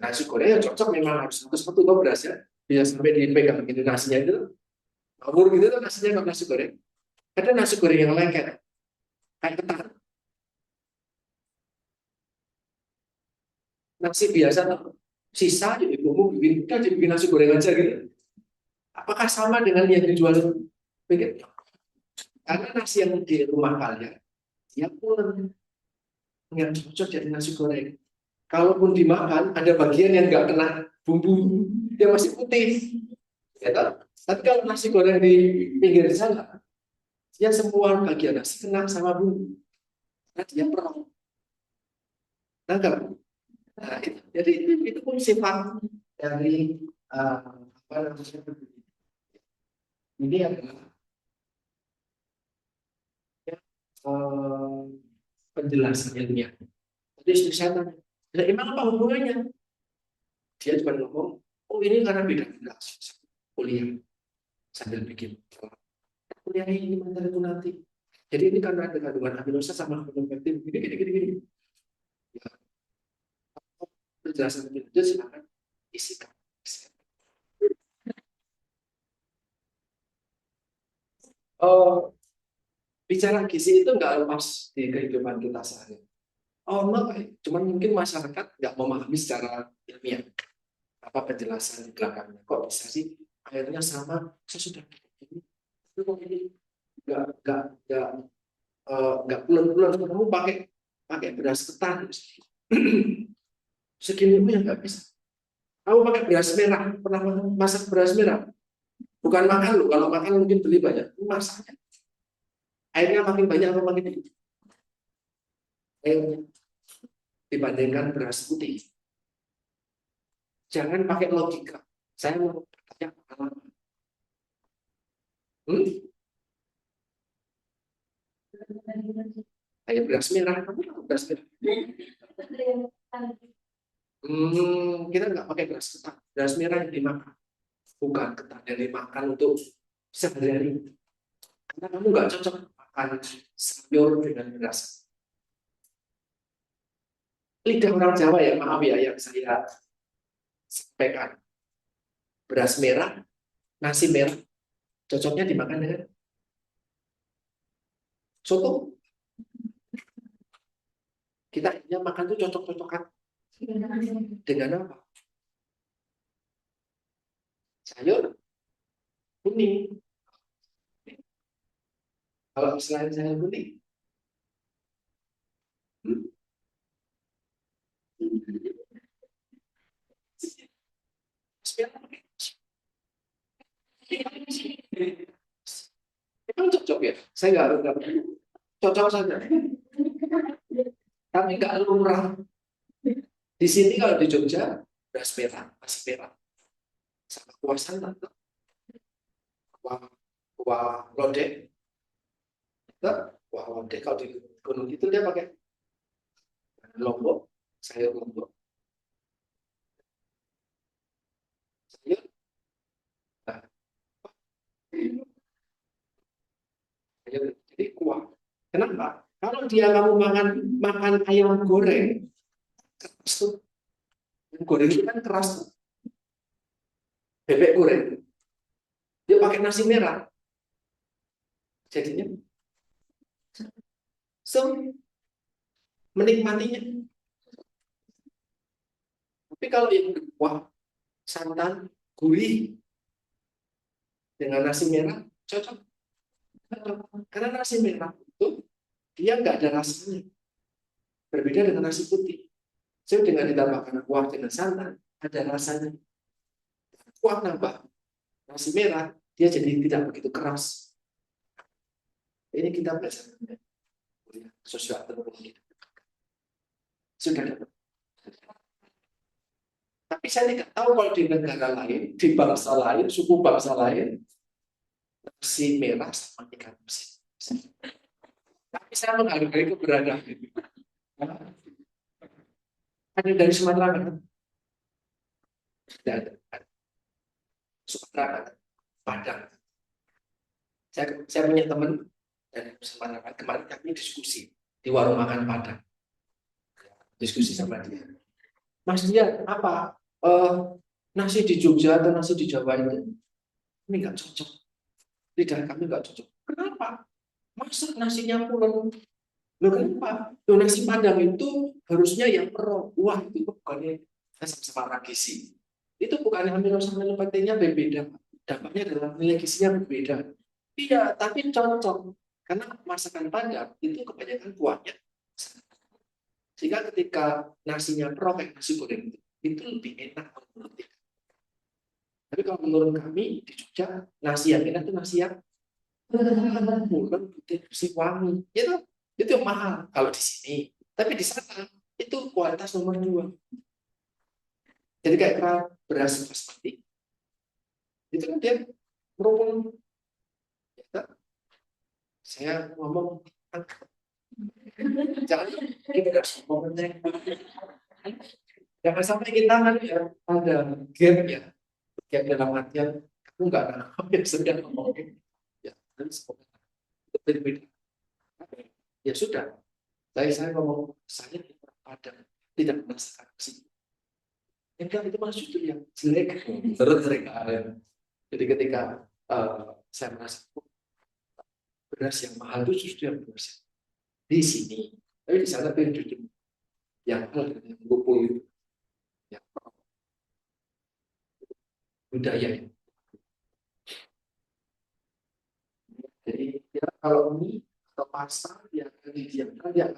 Nasi goreng yang cocok memang harus satu-satu kok berasnya. Bisa sampai dipegang ini nasinya itu. Ngawur gitu tuh nasinya kalau nasi goreng. Ada nasi goreng yang lengket. Kayak ketan. Nasi biasa tuh. Sisa jadi bumbu bikin, kan dibikin nasi goreng aja gitu. Apakah sama dengan yang dijual pinggir? Karena nasi yang di rumah kalian, dia pulen. Yang cocok jadi nasi goreng. Kalaupun dimakan, ada bagian yang nggak kena bumbu, dia masih putih. Ya, tapi kalau nasi goreng di pinggir sana, dia semua bagian nasi kena sama bumbu. Nah, dia perah. Nah, jadi itu pun sifat dari apa namanya, ini adalah penjelasan ilmiah. Jadi istri saya tanya, "Lah, emang apa hubungannya?" Dia cuma ngomong, "Oh ini karena beda kelas kuliah." Sambil bikin kuliah ini materi itu nanti. Jadi ini karena ada kandungan aminosa sama amilopektin gini. Ya, penjelasan lebih lanjut silakan isikan. Oh, bicara gizi itu nggak lepas di kehidupan kita sehari. Oh, enggak, cuman mungkin masyarakat nggak memahami secara ilmiah apa penjelasan di belakangnya. Kok bisa sih airnya sama? Saya sudah ini, itu kok ini nggak bulan-bulan kamu pakai pakai beras ketan segini ya nggak bisa. Kamu pakai beras merah, pernah masak beras merah? Bukan makan loh, kalau makan mungkin beli banyak, masaknya airnya makin banyak atau makin dikit? Airnya dibandingkan beras putih. Jangan pakai logika. Saya mau bertanya pengalaman. Air beras merah, kamu tahu beras merah? Kita nggak pakai beras ketan. Beras merah yang dimakan, bukan ketan yang dimakan untuk sehari-hari. Karena kamu nggak cocok makan sayur dengan beras. Lidah orang Jawa ya, maaf ya yang saya sampaikan. Beras merah, nasi merah, cocoknya dimakan dengan soto. Kita hanya makan tuh cocok-cocokan dengan apa? Sayur kuning. Kalau selain sayur kuning, memang cocok ya. Saya nggak cocok saja. Tapi nggak lumrah. Di sini kalau di Jogja beras merah, nasi merah. sama kuah santan, kuah kuah lodeh, kuah lodeh kalau di gunung itu dia pakai lombok, sayur lombok, sayur. Nah, jadi kuah. Kenapa? Kalau dia kamu makan makan ayam goreng, keras tuh. Ayam goreng itu kan keras tuh. Bebek goreng, dia pakai nasi merah, jadinya so menikmatinya. Tapi kalau yang kuah santan, gurih dengan nasi merah, cocok. Karena nasi merah itu dia nggak ada rasanya, berbeda dengan nasi putih. So dengan ditambahkan kuah dengan santan, ada rasanya. Kuah nambah nasi merah, dia jadi tidak begitu keras. Ini kita belajar sosial teknologi. Sudah dapat. Tapi saya tidak tahu kalau di negara lain, di bangsa lain, suku bangsa lain, nasi merah sama ikan asin. Tapi saya menghargai keberadaan ini. Ada dari Sumatera kan? Tidak ada. Sumatera, Padang. Saya punya teman dari Sumatera. Kemarin kami diskusi di warung makan Padang. Diskusi sama dia. Mas dia apa? Nasi di Jogja atau nasi di Jawa itu ini nggak cocok. Lidah kami nggak cocok. Kenapa? Masa nasinya pulen? Loh kenapa? Loh, nasi Padang itu harusnya yang pro. Wah itu bukannya sama-sama gizi. Itu bukan amino sama peptidnya berbeda. Dampaknya adalah nilai gizinya berbeda. Iya, tapi cocok. Karena masakan Padang itu kebanyakan kuahnya. Sehingga ketika nasinya pro kayak nasi goreng itu lebih enak menurut dia. Tapi kalau menurut kami di Jogja, nasi yang enak itu nasi yang bulan putih bersih wangi. Itu yang mahal kalau di sini. Tapi di sana itu kualitas nomor 2. Jadi kayak beras basmati. Itu kan dia merupakan, saya ngomong jangan kita ngomong, jangan sampai kita ya ada gap ya, gap dalam artian aku nggak nangkep sedang ngomongin ya, dan semoga itu berbeda. Ya sudah, saya ngomong saya tidak merasakan sih. Enggak, itu maksud itu yang jelek menurut mereka. Jadi ketika saya merasa beras yang mahal itu justru yang beras di sini, tapi di sana beda yang mahal dan yang kumpul yang budaya. Jadi ya, kalau mie atau pasta yang didiamkan dia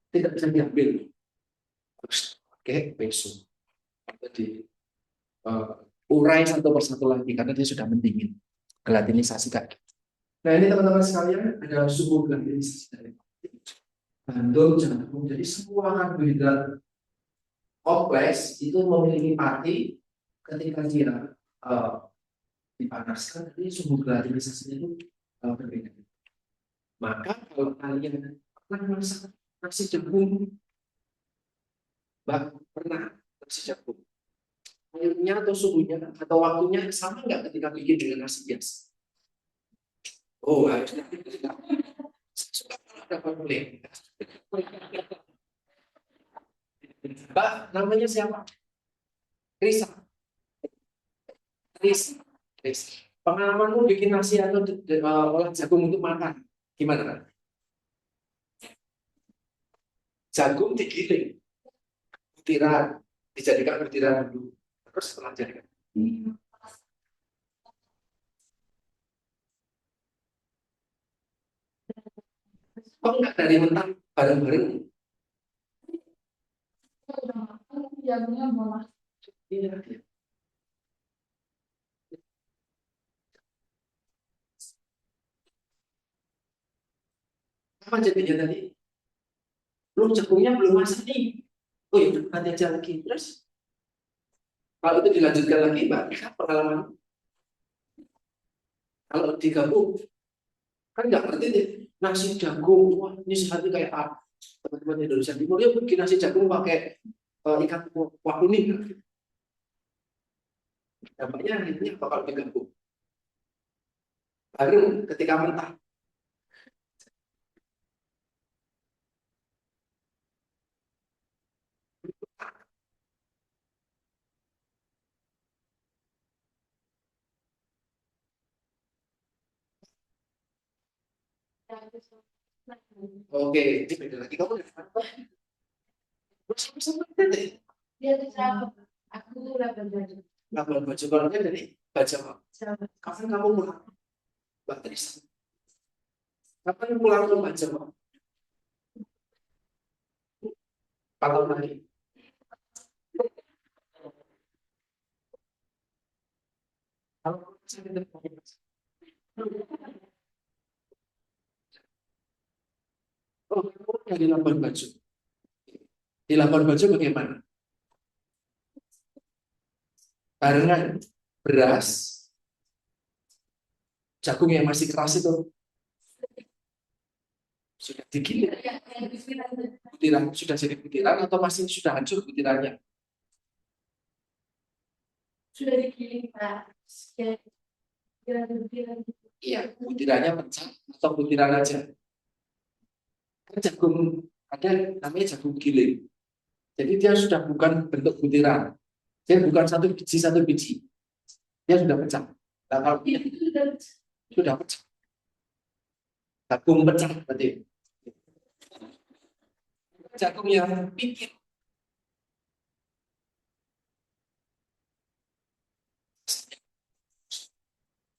tidak bisa diambil, harus pakai peso atau di urai satu persatu lagi karena dia sudah mendingin, gelatinisasi kaki. Nah ini teman-teman sekalian ada suhu gelatinisasi dari gandum, jagung, jadi semua karbohidrat kompleks itu memiliki pati ketika dia dipanaskan, jadi suhu gelatinisasinya itu berbeda. Maka kalau kalian pernah masak nasi jagung, pernah nasi jagung, airnya atau suhunya atau waktunya sama nggak ketika bikin dengan nasi biasa? Oh, harusnya suka kalau ada konflik. Mbak, namanya siapa? Risa. Risa. Risa. Pengalamanmu bikin nasi atau olah jagung untuk makan, gimana? Jagung digiling, butiran, dijadikan butiran dulu, terus setelah jadikan. Oh enggak, dari mentah bareng-bareng. Jagungnya malah Iya. Apa jadinya tadi? Lu jagungnya belum masak nih. Oh ya, nanti aja lagi. Terus Kalau itu dilanjutkan lagi, Mbak, pengalaman kalau digabung kan nggak ngerti deh nasi jagung, wah ini sehatnya kayak apa? Teman-teman Indonesia Timur ya bikin nasi jagung pakai ikan kuah kuning. Dampaknya akhirnya bakal digabung. Baru ketika mentah. Oke, ini beda lagi kamu dari mana? Sama-sama deh. Dia tuh siapa? Aku udah belajar. Labuan Bajo kalau dari Baja. Kapan kamu pulang? Mbak Tris. Kapan pulang ke Baja? 4 tahun lagi. Kalau saya oh, dari Labuan Bajo. Di Labuan Bajo bagaimana? Barengan beras, jagung yang masih keras itu sudah digiling butiran, sudah jadi butiran atau masih sudah hancur butirannya? Sudah dikirim Pak. Iya, butirannya pecah atau butiran aja. Kan jagung ada namanya jagung giling. Jadi dia sudah bukan bentuk butiran. Dia bukan satu biji. Dia sudah pecah. Nah, kalau sudah pecah, jagung pecah berarti. Jagung yang pikir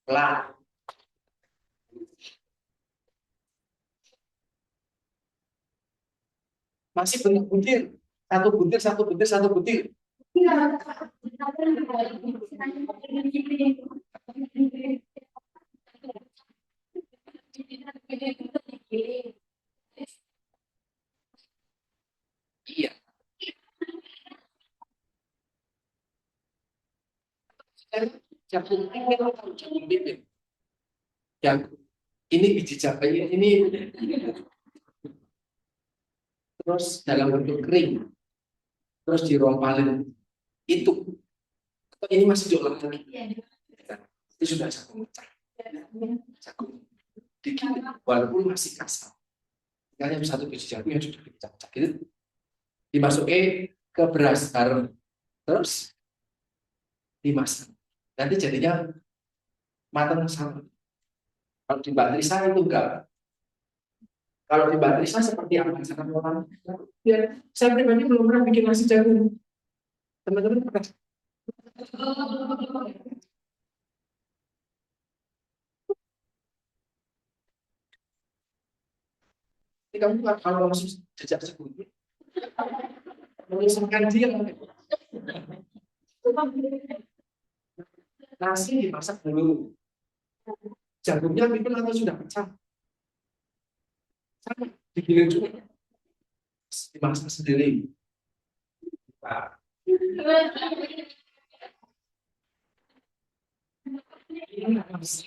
lah masih bentuk butir, satu butir, satu butir, satu butir. Iya, jagung pikir atau jagung bibit. Yang ini biji jagung ini terus dalam bentuk kering, terus dirompalin itu. Atau ini masih diolah lagi. Itu sudah jagung pecah, jagung digiling walaupun masih kasar. Hanya satu biji jagung yang sudah dipecah-pecah gitu, dimasukin ke beras garam, terus dimasak. Nanti jadinya matang sama. Kalau di Mbak Trisa itu enggak. Kalau di Mbak Trisa seperti apa cara orang? Ya, saya pribadi belum pernah bikin nasi jagung. Teman-teman pernah? Jadi kamu kalau langsung jejak sebelumnya, mengisahkan dia. Nasi dimasak dulu. Jagungnya bikin atau sudah pecah? Sama, digiling juga. Dimasak sendiri. Nah, ini harus.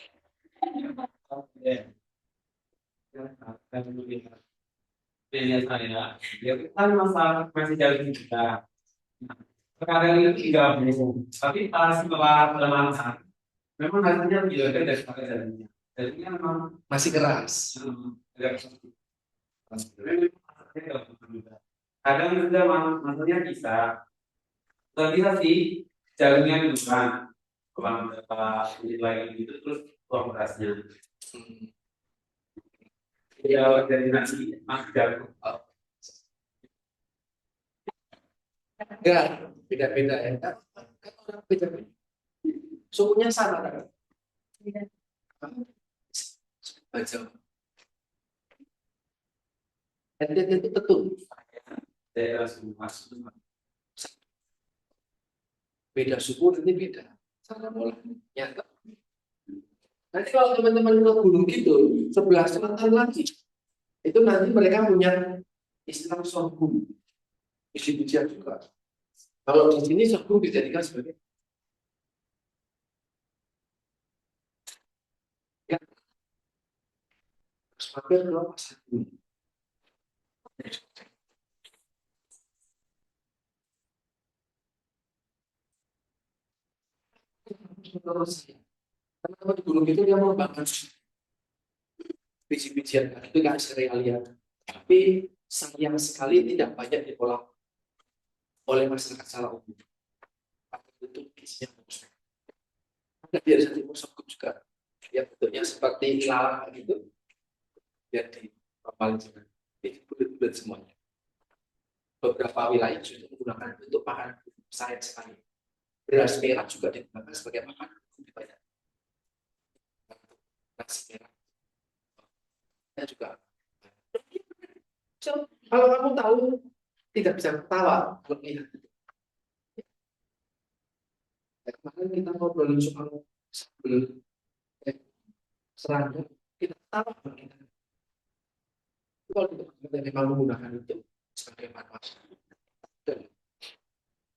Pilihan saya, ya kan masa masih jauh juga. Sekarang itu digabung, tapi pas setelah pelemahan, memang hasilnya lebih lega daripada jadinya. Jadinya memang Masih keras. agak seperti kadang juga maksudnya bisa, nggak bisa sih jagungnya duluan, kurang berapa nilai gitu terus tuang berasnya. Ya dari nasi masih jagung. Enggak, beda-beda ya. Kan orang beda-beda. Sukunya sama kan? Baca. Dan itu betul. Daerah semua Beda suku nanti beda. Cara ngolahnya. Nanti kalau teman-teman ke gunung gitu, sebelah selatan lagi, itu nanti mereka punya istilah sorghum. Biji-bijian juga. Kalau di sini sorghum dijadikan sebagai Mampir ke pasar dulu. Terus teman-teman di gunung itu dia mau bangun biji-bijian itu kan serealia, tapi sayang sekali tidak banyak diolah oleh masyarakat secara umum. Itu bijinya bagus. Ada di Desa Timur Sokop juga, ya bentuknya seperti ilalang gitu, ya di paling ini bulat-bulat semuanya. Beberapa wilayah sudah menggunakan bentuk pakan sayang sekali. Beras merah juga digunakan sebagai pakan lebih banyak. Nasi merah juga. So, kalau kamu tahu tidak bisa ketawa melihat itu. Ya, kemarin kita ngobrolin soal sebelum serangga, kita ketawa kita. Kalau kita memang menggunakan itu sebagai manfaat.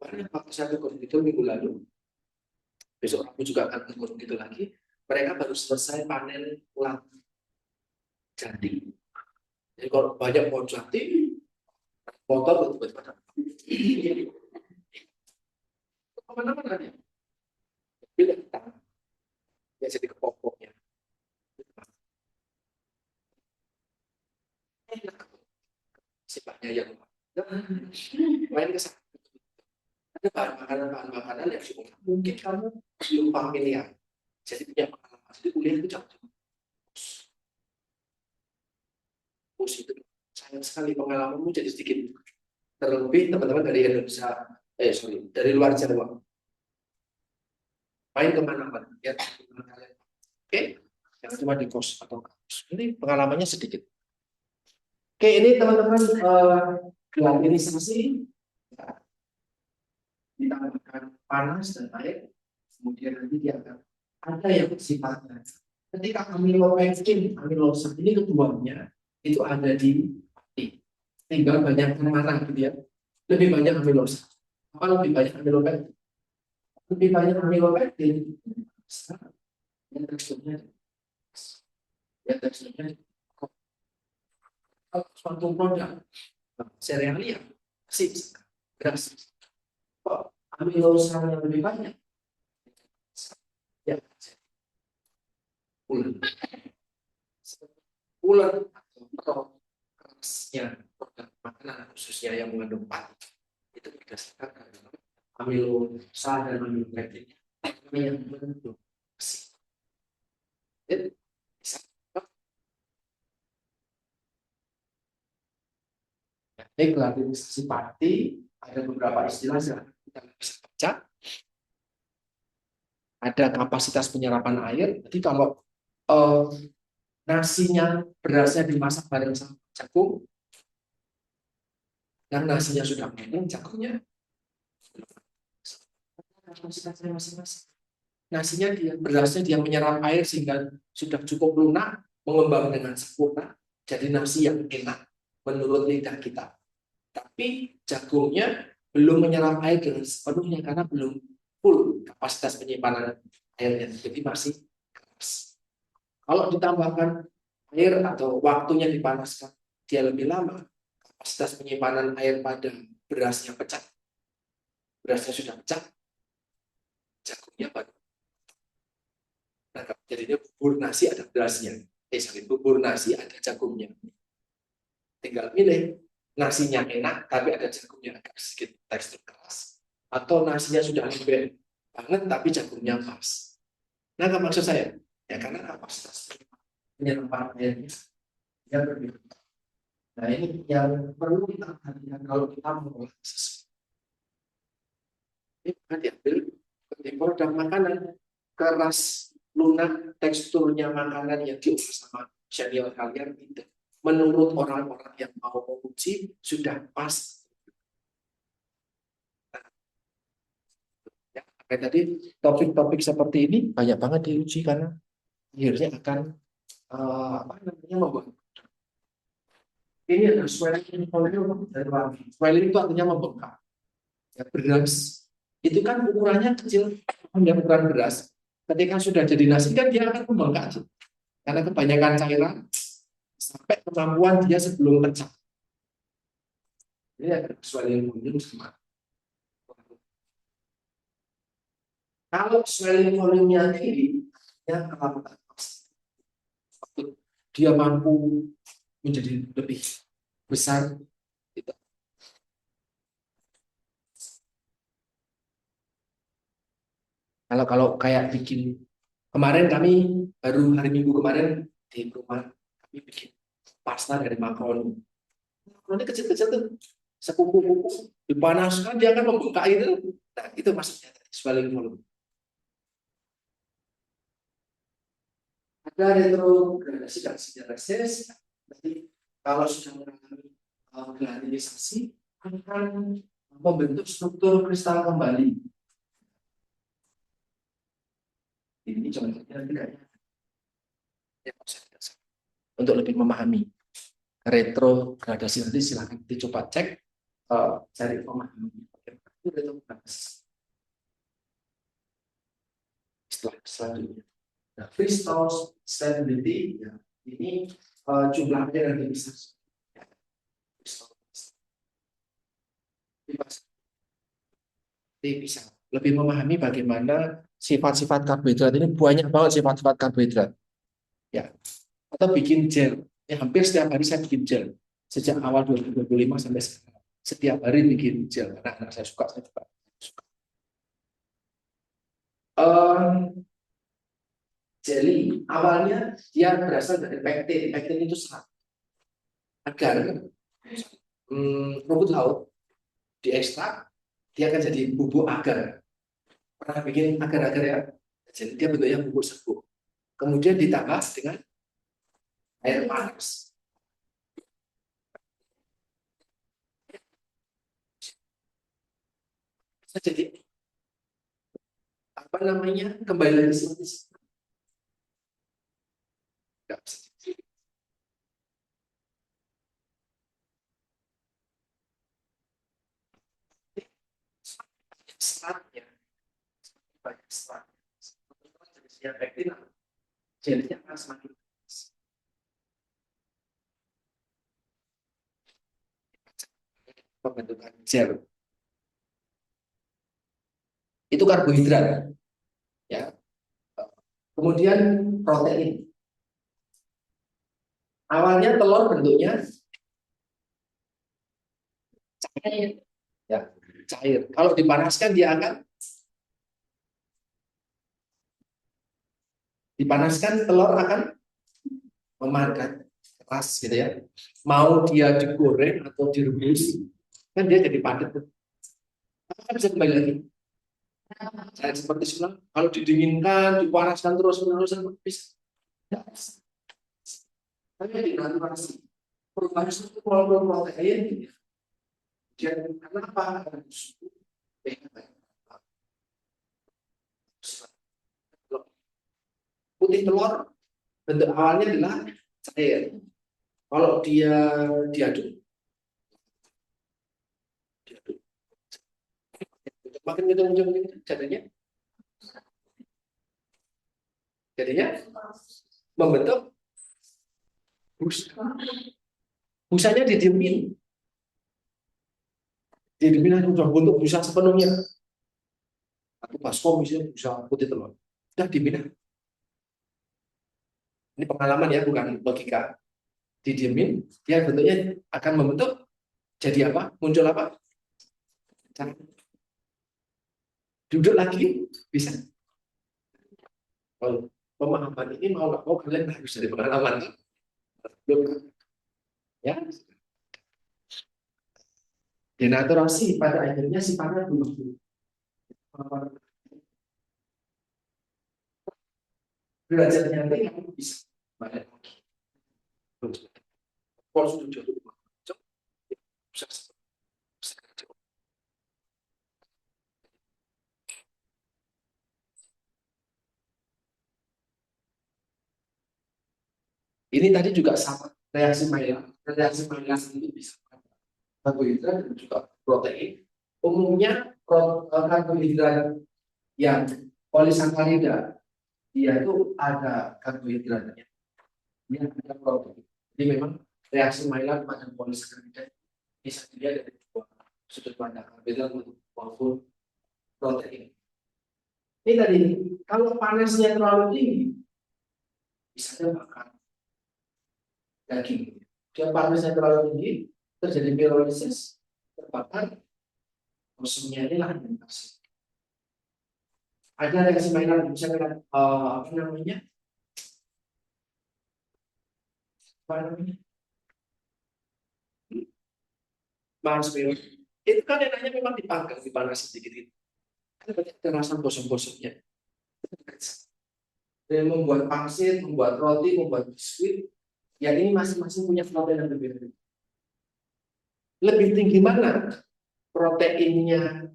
Karena waktu saya ke itu minggu lalu, besok aku juga akan ke gunung itu lagi. Mereka baru selesai panen ulang jati. Jadi kalau banyak pohon jati, motor betul-betul kemana-mana ya. Bila kita ya jadi ke pokoknya. Enak. Sifatnya yang main ke sana. Ada bahan makanan yang mungkin kamu belum familiar. Jadi punya pengalaman. Jadi kuliah itu jauh. Itu sayang sekali pengalamanmu jadi sedikit. Terlebih teman-teman dari Indonesia, dari luar Jawa. Main kemana-mana. Ya, oke, jangan cuma di kos atau kampus. Ini pengalamannya sedikit. Oke, ini teman-teman glacirisasi. Ditambahkan panas dan air, kemudian nanti dia akan ada yang sifatnya. Ketika amilopektin, amilosa ini keduanya itu ada di hati. Tinggal banyak mana gitu ya. Lebih banyak amilosa. Apa lebih banyak amilopektin? Lebih banyak amilopektin. Yang teksturnya, suatu produk serealia, sih, beras. Kok amilosanya lebih banyak? Ya, ular atau kerasnya produk makanan khususnya yang mengandung pati itu berdasarkan amilosa dan amilopektin yang mengandung besi. Ini klasifikasi pati ada beberapa istilah yang kita bisa baca. Ada kapasitas penyerapan air. Jadi kalau nasinya berasnya dimasak bareng sama jagung, yang nasinya sudah matang, jagungnya kapasitasnya masing-masing. Nasinya berasnya dia menyerap air sehingga sudah cukup lunak, mengembang dengan sempurna, jadi nasi yang enak menurut lidah kita. Tapi jagungnya belum menyerap air dengan sepenuhnya karena belum full kapasitas penyimpanan airnya, jadi masih keras. Kalau ditambahkan air atau waktunya dipanaskan dia lebih lama, kapasitas penyimpanan air pada berasnya pecah. Berasnya sudah pecah, jagungnya baru. Nah, jadinya bubur nasi ada berasnya. Bubur nasi ada jagungnya. Tinggal pilih nasinya enak tapi ada jagungnya agak sedikit tekstur keras. Atau nasinya sudah lembek banget tapi jagungnya pas. Nah, apa maksud saya? Ya karena kapasitas penyerapan airnya yang berbeda. Nah, ini yang perlu kita perhatikan kalau kita mengolah sesuatu. Ini bukan diambil seperti produk makanan keras, lunak, teksturnya makanan yang diolah sama senior kalian itu. Menurut orang-orang yang mau menguji sudah pas. Nah, ya, kayak tadi topik-topik seperti ini banyak banget diuji karena akhirnya akan membuat. Ini adalah swelling dari wangi. Swelling itu artinya membengkak. Ya, beras itu kan ukurannya kecil, ukuran beras. Ketika sudah jadi nasi kan dia akan membengkak karena kebanyakan cairan sampai kemampuan dia sebelum pecah. Ini ada swelling volume sama. Kalau swelling volume-nya tinggi, ya dia mampu menjadi lebih besar. Gitu. Kalau kayak bikin kemarin kami baru hari Minggu kemarin di rumah kami bikin pasta dari makaroni. Makaroni kecil-kecil tuh sekupu-kupu dipanaskan dia akan membuka itu. Nah, itu maksudnya swelling volume. Ada retrogradasi dan sideresis. Jadi kalau sudah mengalami gradinisasi akan membentuk struktur kristal kembali. Ini contohnya tidaknya. Ya, untuk lebih memahami retrogradasi nanti silakan dicoba cek, cari pemahaman. Itu retrogradasi. Selanjutnya. Nah, crystal stability ya, ini jumlahnya nanti bisa bisa lebih memahami bagaimana sifat-sifat karbohidrat ini banyak banget sifat-sifat karbohidrat ya, atau bikin gel ya, hampir setiap hari saya bikin gel sejak awal 2025 sampai sekarang, setiap hari bikin gel karena anak saya suka, saya juga suka. Jelly awalnya dia berasal dari pektin. Pektin itu serat. Agar rumput laut diekstrak, dia akan jadi bubuk agar. Pernah bikin agar-agar ya? Jadi dia bentuknya bubuk serbuk. Kemudian ditambah dengan air panas. Jadi apa namanya, kembali lagi seperti seratnya, banyak serat. Jenisnya pektin, jenisnya akan semakin pembentukan gel. Itu karbohidrat, ya. Kemudian protein. Awalnya telur bentuknya cair, ya, cair. Kalau dipanaskan dia akan telur akan memadat keras gitu ya. Mau dia digoreng atau direbus kan dia jadi padat. Apakah bisa kembali lagi? Saya seperti semula, kalau didinginkan, dipanaskan terus-menerus bisa. Tapi dinaturasi perubahan struktur molekul protein. Dan kenapa? Putih telur bentuk awalnya adalah cair. Kalau dia diaduk, makin jadinya membentuk busa. Busanya didiemin sudah bentuk busa sepenuhnya. Atau baskom misalnya busa putih telur, sudah didiemin. Ini pengalaman ya, bukan logika. Didiemin, dia bentuknya akan membentuk jadi apa? Muncul apa? Duduk lagi bisa. Kalau pemahaman ini mau nggak mau kalian harus dari pengalaman, ya. Denaturasi pada akhirnya sifatnya berubah. Belajarnya nanti kamu bisa banyak lagi. Kalau sudah jatuh bisa. Ini tadi juga sama reaksi Maillard. Reaksi Maillard ini bisa karbohidrat dan juga protein. Umumnya karbohidrat yang polisakarida dia itu ada karbohidratnya, dia ada protein. Jadi memang reaksi Maillard pada polisakarida bisa dilihat dari dua sudut pandang karbohidrat maupun protein. Ini tadi, kalau panasnya terlalu tinggi, bisa makan daging. Jika panasnya terlalu tinggi, terjadi pirolisis, terbakar, kosongnya ini lahan yang bersih. Ada reaksi Maillard misalnya apa namanya? Mars Mirror. Itu kan enaknya memang dipanggang, dipanasin sedikit. Kan banyak terasa gosong-gosongnya. Dan membuat pangsit, membuat roti, membuat biskuit, ya ini masing-masing punya protein yang berbeda. Lebih tinggi mana proteinnya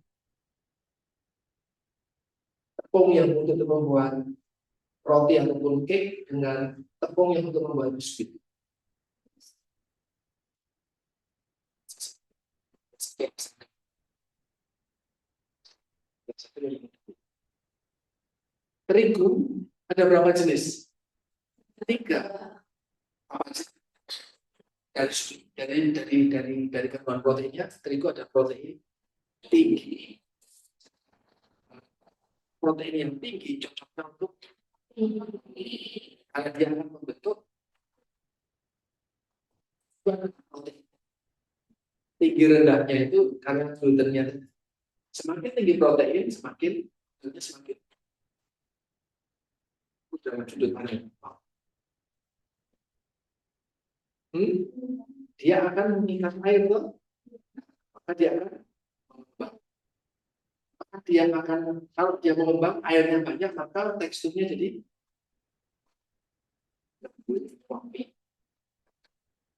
tepung yang untuk membuat roti ataupun cake dengan tepung yang untuk membuat biskuit? Terigu ada berapa jenis? 3. Apa sih? Dari kandungan proteinnya, terigu ada protein tinggi. Protein yang tinggi cocoknya untuk karena dia akan membentuk protein. Tinggi rendahnya itu karena glutennya. Semakin tinggi protein, semakin dalam sudut pandang. Dia akan mengikat air tuh, maka dia akan mengembang. Maka dia akan, kalau dia mengembang airnya banyak, maka teksturnya jadi lembut, wangi.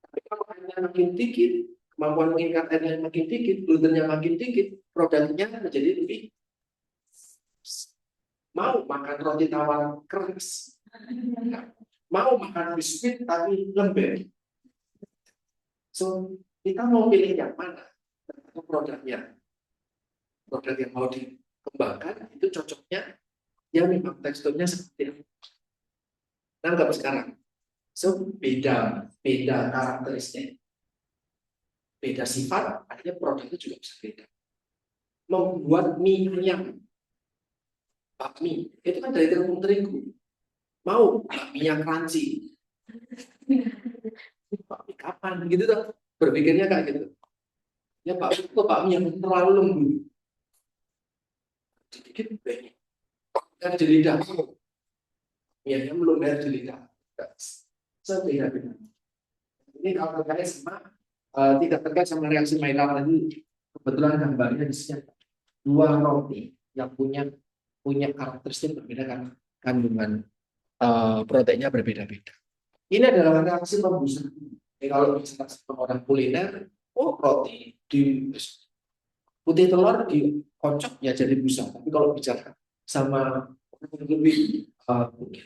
Tapi kalau airnya makin dikit, kemampuan mengikat airnya makin dikit, glutennya makin dikit, produknya menjadi lebih mau makan roti tawar keras, mau makan biskuit tapi lembek. So, kita mau pilih yang mana? Produknya. Produk yang mau dikembangkan itu cocoknya ya memang teksturnya seperti itu. Nangkap sekarang. So, beda karakteristik, beda sifat, artinya produknya juga bisa beda. Membuat mie ayam, bakmi, itu kan dari tepung terigu. Mau bakminya crunchy. Bakmi kapan gitu tuh? Berpikirnya kayak gitu. Ya bakmi yang terlalu lembut. Sedikit banyak. Kan di lidah. Ya, belum ada di lidah. Beda-beda. Ini kalau terkait sama tidak terkait sama reaksi Maillard tadi, kebetulan gambarnya di sini dua roti yang punya karakteristik berbeda karena kandungan proteinnya berbeda-beda. Ini adalah reaksi pembusukan. Jadi kalau misalnya orang kuliner, roti di putih telur dikocok ya jadi busa. Tapi kalau bicara sama lebih mungkin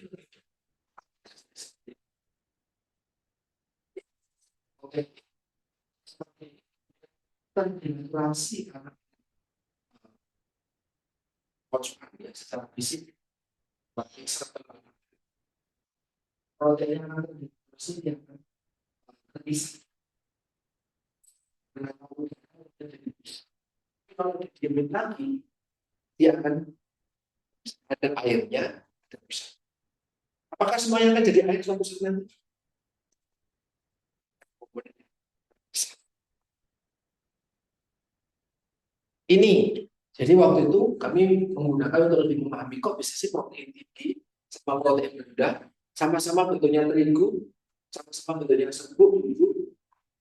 oke, seperti terdenaturasi karena kocokan ya secara fisik, bagi serta protein yang akan terdenaturasi yang terisi. Kalau didiamin lagi, dia akan ada airnya. Apakah semuanya akan jadi air suatu saat nanti? Ini, jadi waktu itu kami menggunakan untuk lebih memahami kok bisa sih protein tinggi sama protein rendah, sama-sama bentuknya terigu, sama-sama bentuknya serbuk,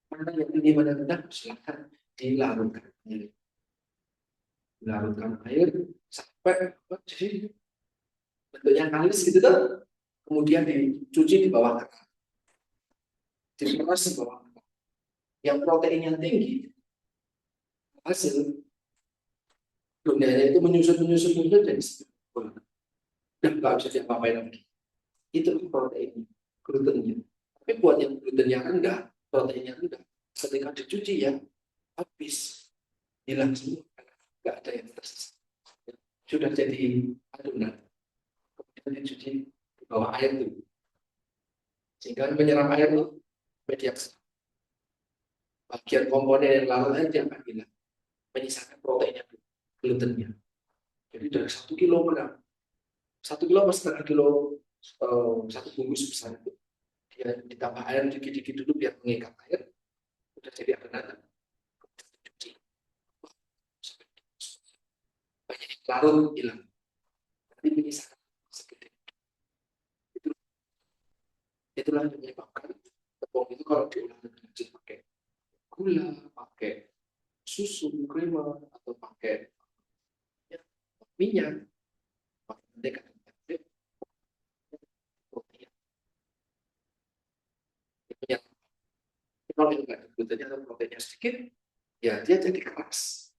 mana yang tinggi mana rendah, silakan dilarutkan air sampai jadi bentuknya kalis gitu tuh, kemudian dicuci di bawah kertas, diperas di bawah kertas. Yang proteinnya tinggi hasil dunianya itu menyusut jadi dan nggak bisa diapa-apain lagi. Itu protein glutennya. Tapi buat yang glutennya rendah, proteinnya rendah, ketika dicuci ya habis, hilang semua, nggak ada yang tersisa. Sudah jadi adonan, kemudian dicuci di bawah air itu, sehingga menyerap air itu sampai dia bagian komponen yang larut dia akan hilang, menyisakan proteinnya, glutennya. Jadi dari 1 kilogram, 1 kilo atau setengah kilo, satu bungkus besar itu dia ditambah air dikit-dikit dulu biar mengikat air, udah jadi adonan. Cuci, banyak yang larut hilang, nanti menyisakan segede. Itulah yang menyebabkan tepung itu kalau diolah lebih lanjut pakai gula, pakai susu, krim, atau pakai minyak, pakai mentega dan protein. Kalau yang nggak ada glutennya atau proteinnya sedikit, ya dia jadi keras.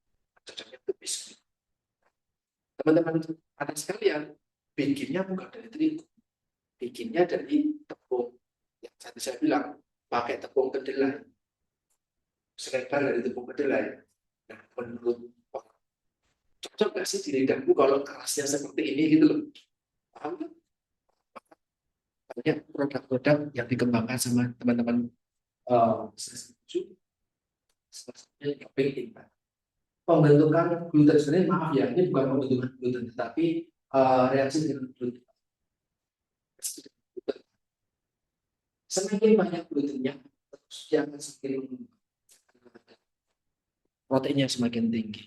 Cocoknya itu biskuit. Teman-teman ada sekalian, bikinnya bukan dari terigu, bikinnya dari tepung. Yang tadi saya bilang, pakai tepung kedelai, selebar dari tepung kedelai. Nah, menurut orang, cocok nggak sih di lidahmu kalau kerasnya seperti ini gitu loh? Paham kan? Banyak produk-produk yang dikembangkan sama teman-teman pembentukan gluten sebenarnya, maaf ya, ini bukan pembentukan gluten tetapi reaksi dengan gluten. Semakin banyak glutennya, dia akan semakin proteinnya semakin tinggi.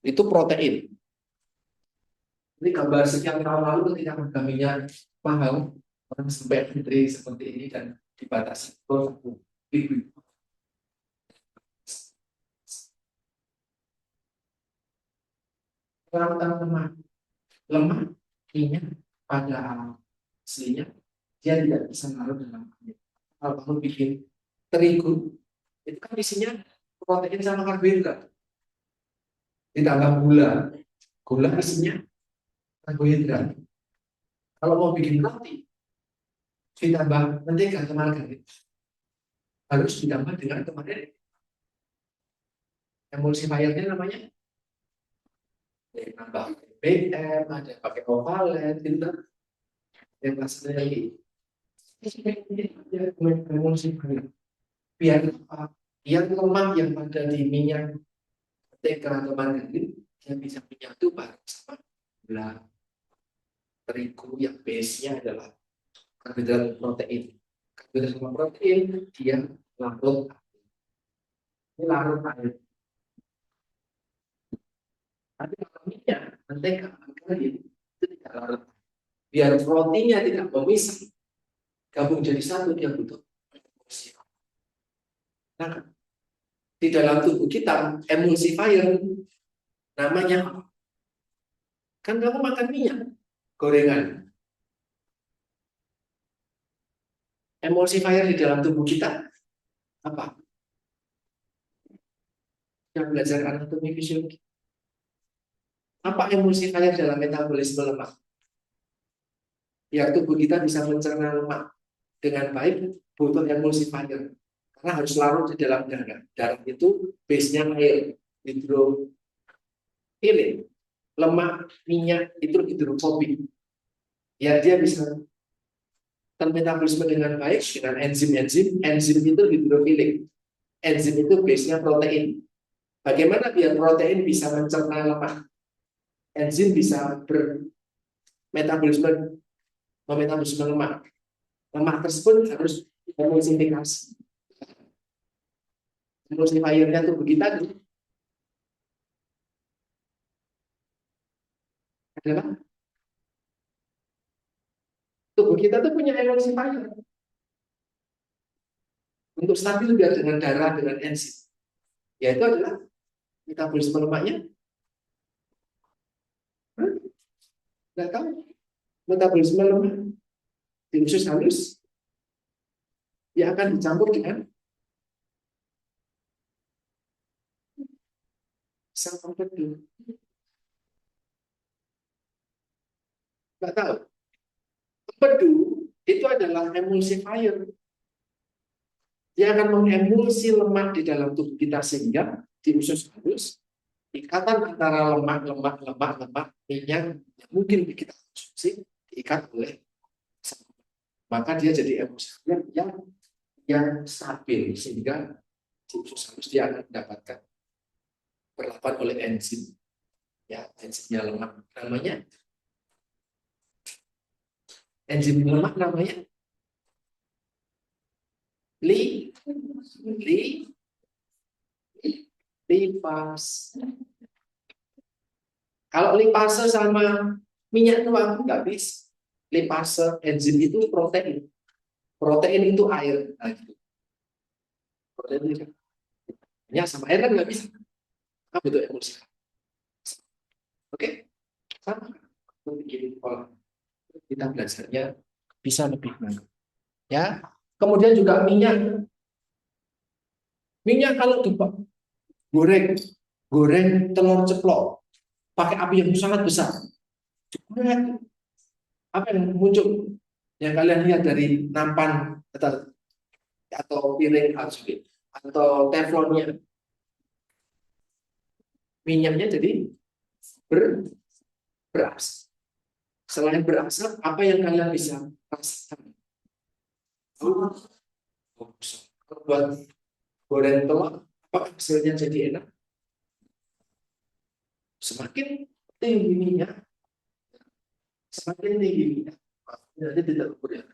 Itu protein. Ini gambar sekian tahun lalu ketika kaminya mahal, orang sampai antri seperti ini dan dibatasi per 1.000. Perawatan lemak minyak pada aslinya dia tidak bisa larut dalam air. Kalau kamu bikin terigu, itu kan isinya protein sama karbohidrat, ditambah gula isinya karbohidrat. Kalau mau bikin roti, ditambah mentega atau margarin, harus ditambah dengan kemarin emulsifiernya namanya, nambah BM, ada pakai ovalen, gitu, yang hasilnya lagi. Emulsifier. Biar yang lemak yang ada di minyak mentega atau margarin yang bisa menyatu bareng sama gula terigu yang base-nya adalah karbohidrat protein. Karbohidrat sama protein dia larut. Ini larut air. Tapi kalau minyak mentega margarin itu tidak larut. Biar proteinnya tidak memisah, gabung jadi satu, dia butuh emulsifier. Nah, di dalam tubuh kita emulsifier namanya apa? Kan kamu makan minyak gorengan. Emulsifier di dalam tubuh kita apa? Yang belajar anatomi fisiologi. Apa emulsifier dalam metabolisme lemak? Biar tubuh kita bisa mencerna lemak dengan baik, butuh emulsifier. Karena harus larut di dalam darah. Darah itu base-nya air, hidrofil. Lemak, minyak itu hidrofobik. Ya dia bisa termetabolisme dengan baik dengan enzim-enzim. Enzim itu hidrofilik. Enzim itu base-nya protein. Bagaimana biar protein bisa mencerna lemak? Enzim bisa memetabolisme lemak. Lemak tersebut harus emulsifikasi. Emulsifiernya tubuh kita adalah tubuh kita tuh punya emulsifier untuk stabil biar dengan darah dengan enzim. Yaitu adalah metabolisme lemaknya. Nggak tahu. Metabolisme lemak di usus halus yang akan dicampur dengan sel empedu. Nggak tahu. Empedu itu adalah emulsifier. Dia akan mengemulsi lemak di dalam tubuh kita sehingga di usus halus ikatan antara lemak minyak yang mungkin kita konsumsi diikat oleh, maka dia jadi emulsifier yang yang stabil sehingga di usus halus dia akan mendapatkan perlakuan oleh enzim, ya enzimnya lemak namanya enzim lemak namanya li li lipase. Kalau lipase sama minyak tuang nggak bisa. Lipase enzim itu protein, protein itu air. Nah, gitu. Protein itu minyak sama air kan nggak bisa. Apa bentuk emulsi? Oke, sama. Bikin pola. Kita belajarnya bisa lebih baik. Ya, kemudian juga minyak. Minyak kalau digoreng, goreng telur ceplok, pakai api yang sangat besar. Jebrek. Apa yang muncul? Yang kalian lihat dari nampan atau piring atau teflonnya, minyaknya jadi berasap. Selain berasap, apa yang kalian bisa rasakan? Oh, buat goreng telur, apakah hasilnya jadi enak? Semakin tinggi minyak, semakin tinggi minyak, jadi tidak boleh.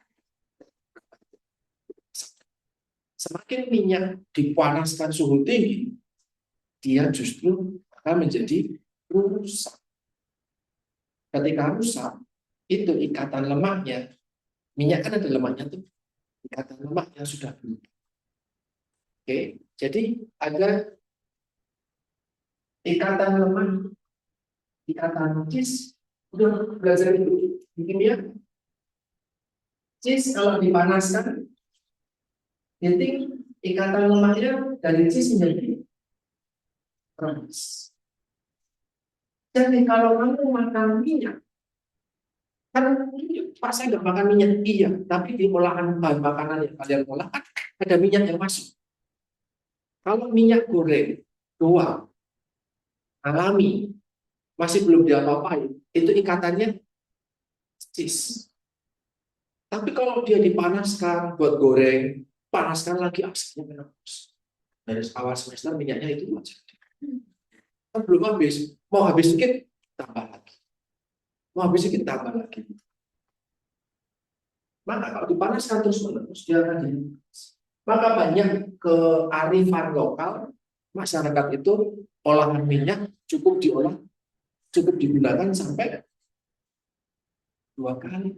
Semakin minyak dipanaskan suhu tinggi, dia justru akan menjadi rusak. Ketika rusak, itu ikatan lemaknya, minyak kan ada lemaknya tuh, ikatan lemak yang sudah berubah. Oke, jadi ada ikatan lemak, ikatan cis, udah belajar itu di kimia. Cis kalau dipanaskan, jadi ikatan lemaknya dari cis menjadi panas. Jadi kalau kamu makan minyak, kan Pak saya nggak makan minyak, iya, tapi di olahan bahan makanan yang kalian olah kan ada minyak yang masuk. Kalau minyak goreng, tua, alami, masih belum diapa-apain, itu ikatannya cis. Tapi kalau dia dipanaskan buat goreng, panaskan lagi asinnya menerus. Dari awal semester minyaknya itu aja. Kan belum habis, mau habis sedikit tambah lagi, mau habis sedikit tambah lagi. Maka kalau dipanaskan terus menerus dia akan jadi. Maka banyak kearifan lokal masyarakat itu olahan minyak cukup diolah, cukup digunakan sampai 2 kali.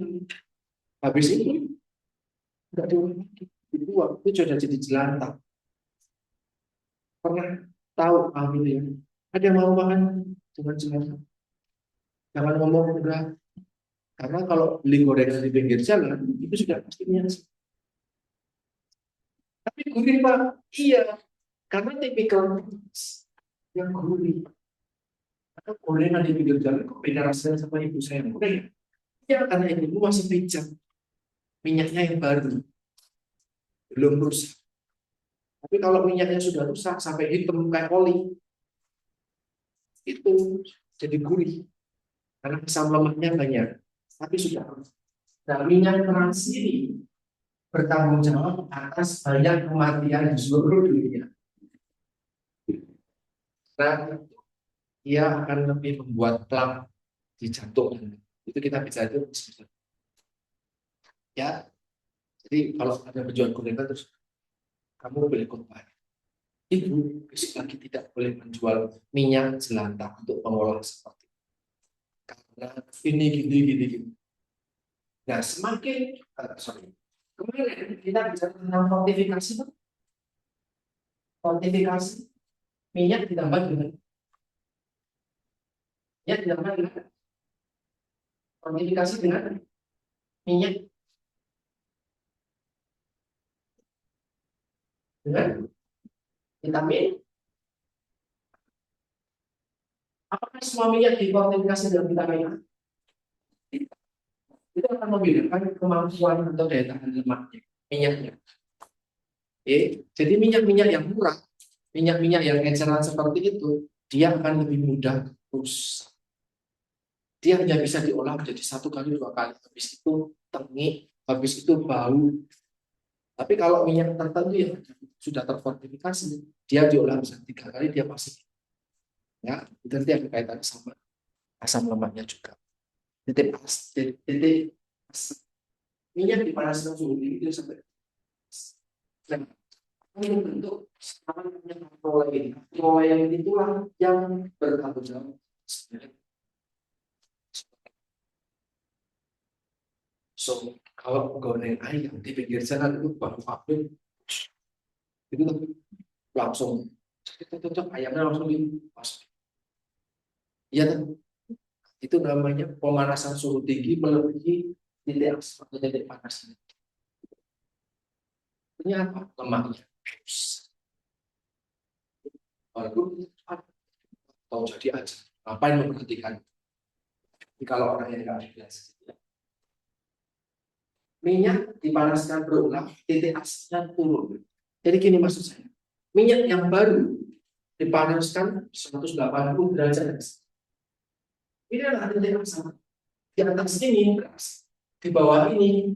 Habis itu nggak diolah lagi, dibuang, itu sudah jadi jelantah. Pernah tahu gitu ya? Ada yang mau makan dengan jelantah? Jangan ngomong enggak, karena kalau beli gorengan di pinggir jalan itu sudah pasti minyak. Tapi gurih Pak, iya, karena tipikal yang gurih. Karena gorengan di pinggir jalan kok beda rasanya sama ibu saya yang gorengan. Ya karena ibu masih pijat, minyaknya yang baru, belum rusak. Tapi kalau minyaknya sudah rusak sampai hitam kayak oli, itu jadi gurih karena asam lemaknya banyak. Tapi sudah rusak. Nah, minyak trans ini bertanggung jawab atas banyak kematian di seluruh dunia. Nah, ia akan lebih membuat plak di jantung. Itu kita bisa itu. Ya, jadi kalau ada penjual gorengan terus kamu boleh khotbah. Ibu besok lagi tidak boleh menjual minyak jelantah untuk pengolah seperti itu. Karena ini gini. Nah, semakin kemarin kita bicara tentang fortifikasi, fortifikasi minyak ditambah dengan fortifikasi dengan minyak dengan vitamin. Apakah semua minyak difortifikasi dengan vitamin A? Itu akan membedakan kemampuan atau daya tahan lemaknya, minyaknya. Oke, jadi minyak-minyak yang murah, minyak-minyak yang eceran seperti itu, dia akan lebih mudah rusak. Dia hanya bisa diolah menjadi 1 kali 2 kali, habis itu tengik, habis itu bau. Tapi kalau minyak tertentu yang sudah terfortifikasi, dia diolah bisa 3 kali, dia pasti. Ya, itu nanti ada kaitannya sama asam lemaknya juga. Titik minyak dipanaskan suhu tinggi itu sampai. Nah, ini bentuk sama namanya prolein. Prolein itulah yang bertanggung jawab. So, kalau goreng ayam di pinggir jalan itu baru pabrik, itu langsung cocok ayamnya langsung dipas. Iya kan? Itu namanya pemanasan suhu tinggi melebihi titik atau titik panas. Ini apa? Lemaknya. Baru atau jadi aja. Ngapain memperhatikan? Ini kalau orang yang nggak biasa. Minyak dipanaskan berulang, titik asalnya turun. Jadi gini maksud saya. Minyak yang baru dipanaskan 180 derajat. Ini adalah titik asal. Di atas ini keras, di bawah ini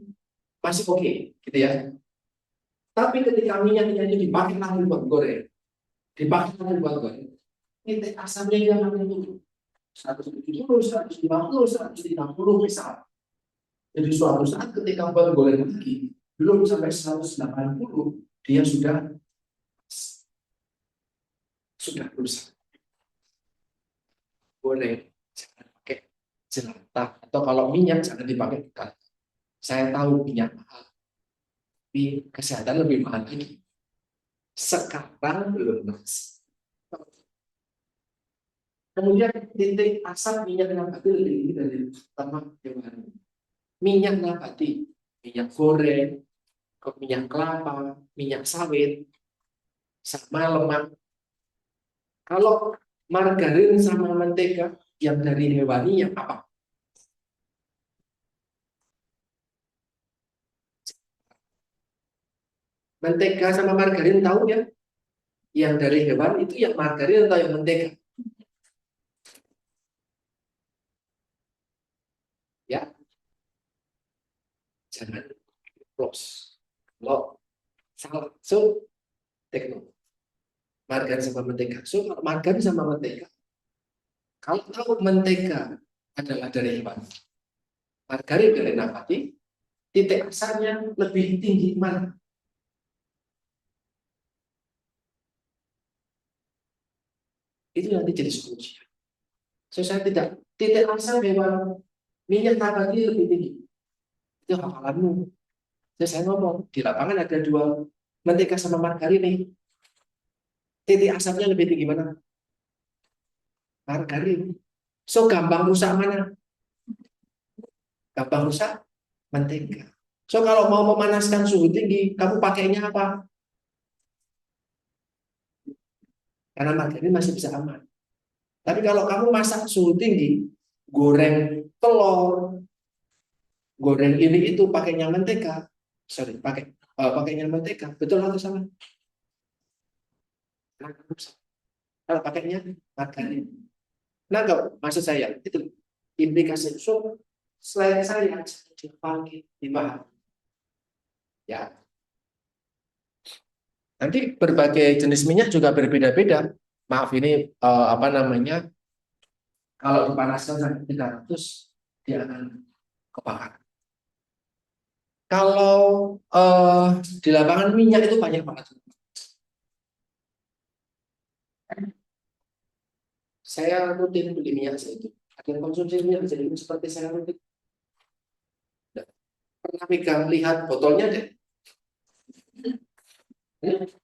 masih oke, gitu ya. Tapi ketika minyaknya itu dipakai lagi buat goreng, titik asalnya yang akan turun. 170, 150, 130 misal. Jadi suatu saat ketika buat goreng lagi, belum sampai 180, dia sudah rusak. Goreng, jangan pakai jelantah. Atau kalau minyak, jangan dipakai. Saya tahu minyak mahal, tapi kesehatan lebih mahal lagi. Sekarang belum mas. Kemudian titik asal minyak nabati lebih tinggi dari pertama hewan. Minyak nabati, minyak goreng, minyak kelapa, minyak sawit, sama lemak. Kalau margarin sama mentega yang dari hewani yang apa? Mentega sama margarin tahu ya? Yang dari hewan itu yang margarin atau yang mentega? Ya, jangan close. Kalau salah, so tekno. Margarin sama mentega. So margarin sama mentega. Kalau tahu mentega adalah dari hewan, margarin dari nabati, titik asalnya lebih tinggi mana? Itu nanti jadi solusi. So saya tidak titik asal hewan minyak nabati lebih tinggi. Itu hafalanmu. Terus saya ngomong di lapangan ada 2 mentega sama margarin nih. Titik asalnya lebih tinggi mana? Margarin. So gampang rusak mana? Gampang rusak mentega. So kalau mau memanaskan suhu tinggi, kamu pakainya apa? Karena margarin masih bisa aman. Tapi kalau kamu masak suhu tinggi, goreng telur, goreng ini itu pakainya mentega, pakainya mentega, betul atau salah? Kalau pakainya margarin. Nah, kalau maksud saya itu implikasi. So, selain saya dipakai dibahas. Ya, nanti berbagai jenis minyak juga berbeda-beda. Maaf ini apa namanya? Kalau dipanaskan sampai 300, dia akan kebakar. Kalau di lapangan minyak itu banyak banget. Saya rutin beli minyak itu. Ada konsumsi minyak jadi seperti saya rutin. Pernah pegang lihat botolnya deh.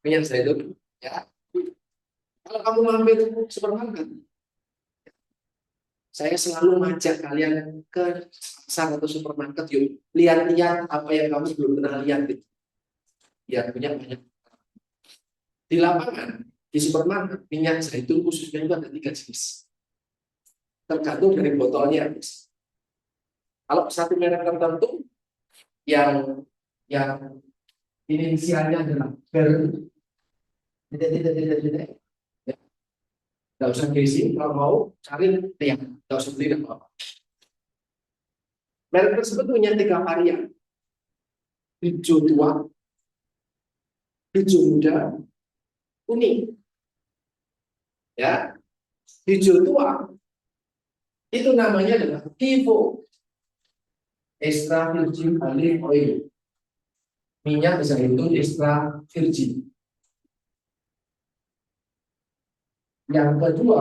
Minyak zaitun. Ya. Kalau kamu mampir supermarket, saya selalu ngajak kalian ke pasar atau supermarket, yuk lihat-lihat apa yang kamu belum pernah lihat gitu. Biar punya banyak. Di lapangan, di supermarket, minyak zaitun khususnya itu ada 3 jenis. Tergantung dari botolnya. Kalau satu merek tertentu yang inisialnya adalah ber tidak. Nggak usah casing, kalau mau cari yang nggak usah beli apa-apa. Merek tersebut punya 3 varian. Hijau tua, hijau muda, kuning. Ya, hijau tua itu namanya adalah Vivo, extra virgin olive oil, minyak zaitun extra virgin. Yang kedua,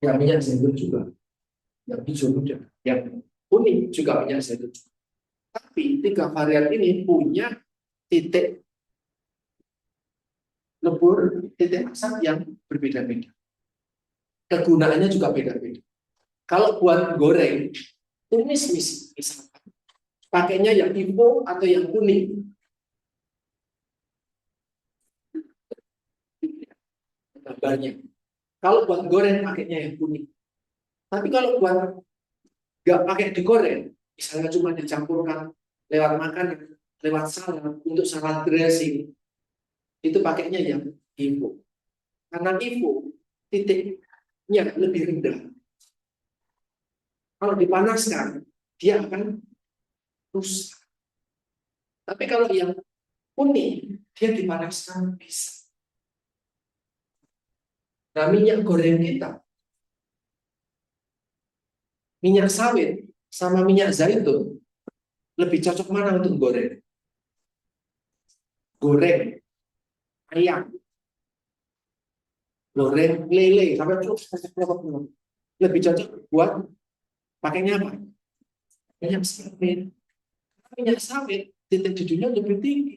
yang minyak zaitun juga, yang hijau muda, yang kuning juga minyak zaitun. Tapi tiga varian ini punya titik lebur, titik asam yang berbeda-beda. Kegunaannya juga beda-beda. Kalau buat goreng, tumis misalkan, pakainya yang Vivo atau yang kuning. Gambarnya. Kalau buat goreng pakainya yang kuning. Tapi kalau buat nggak pakai digoreng, misalnya cuma dicampurkan lewat makan, lewat salad, untuk salad dressing, itu pakainya yang Vivo. Karena Vivo titiknya lebih rendah. Kalau dipanaskan, dia akan rusak. Tapi kalau yang kuning, dia dipanaskan bisa. Nah, minyak goreng kita, minyak sawit sama minyak zaitun, lebih cocok mana untuk goreng? Goreng ayam, goreng lele, sampai lebih cocok buat pakainya apa? Minyak sawit. Minyak sawit titik jenuhnya lebih tinggi.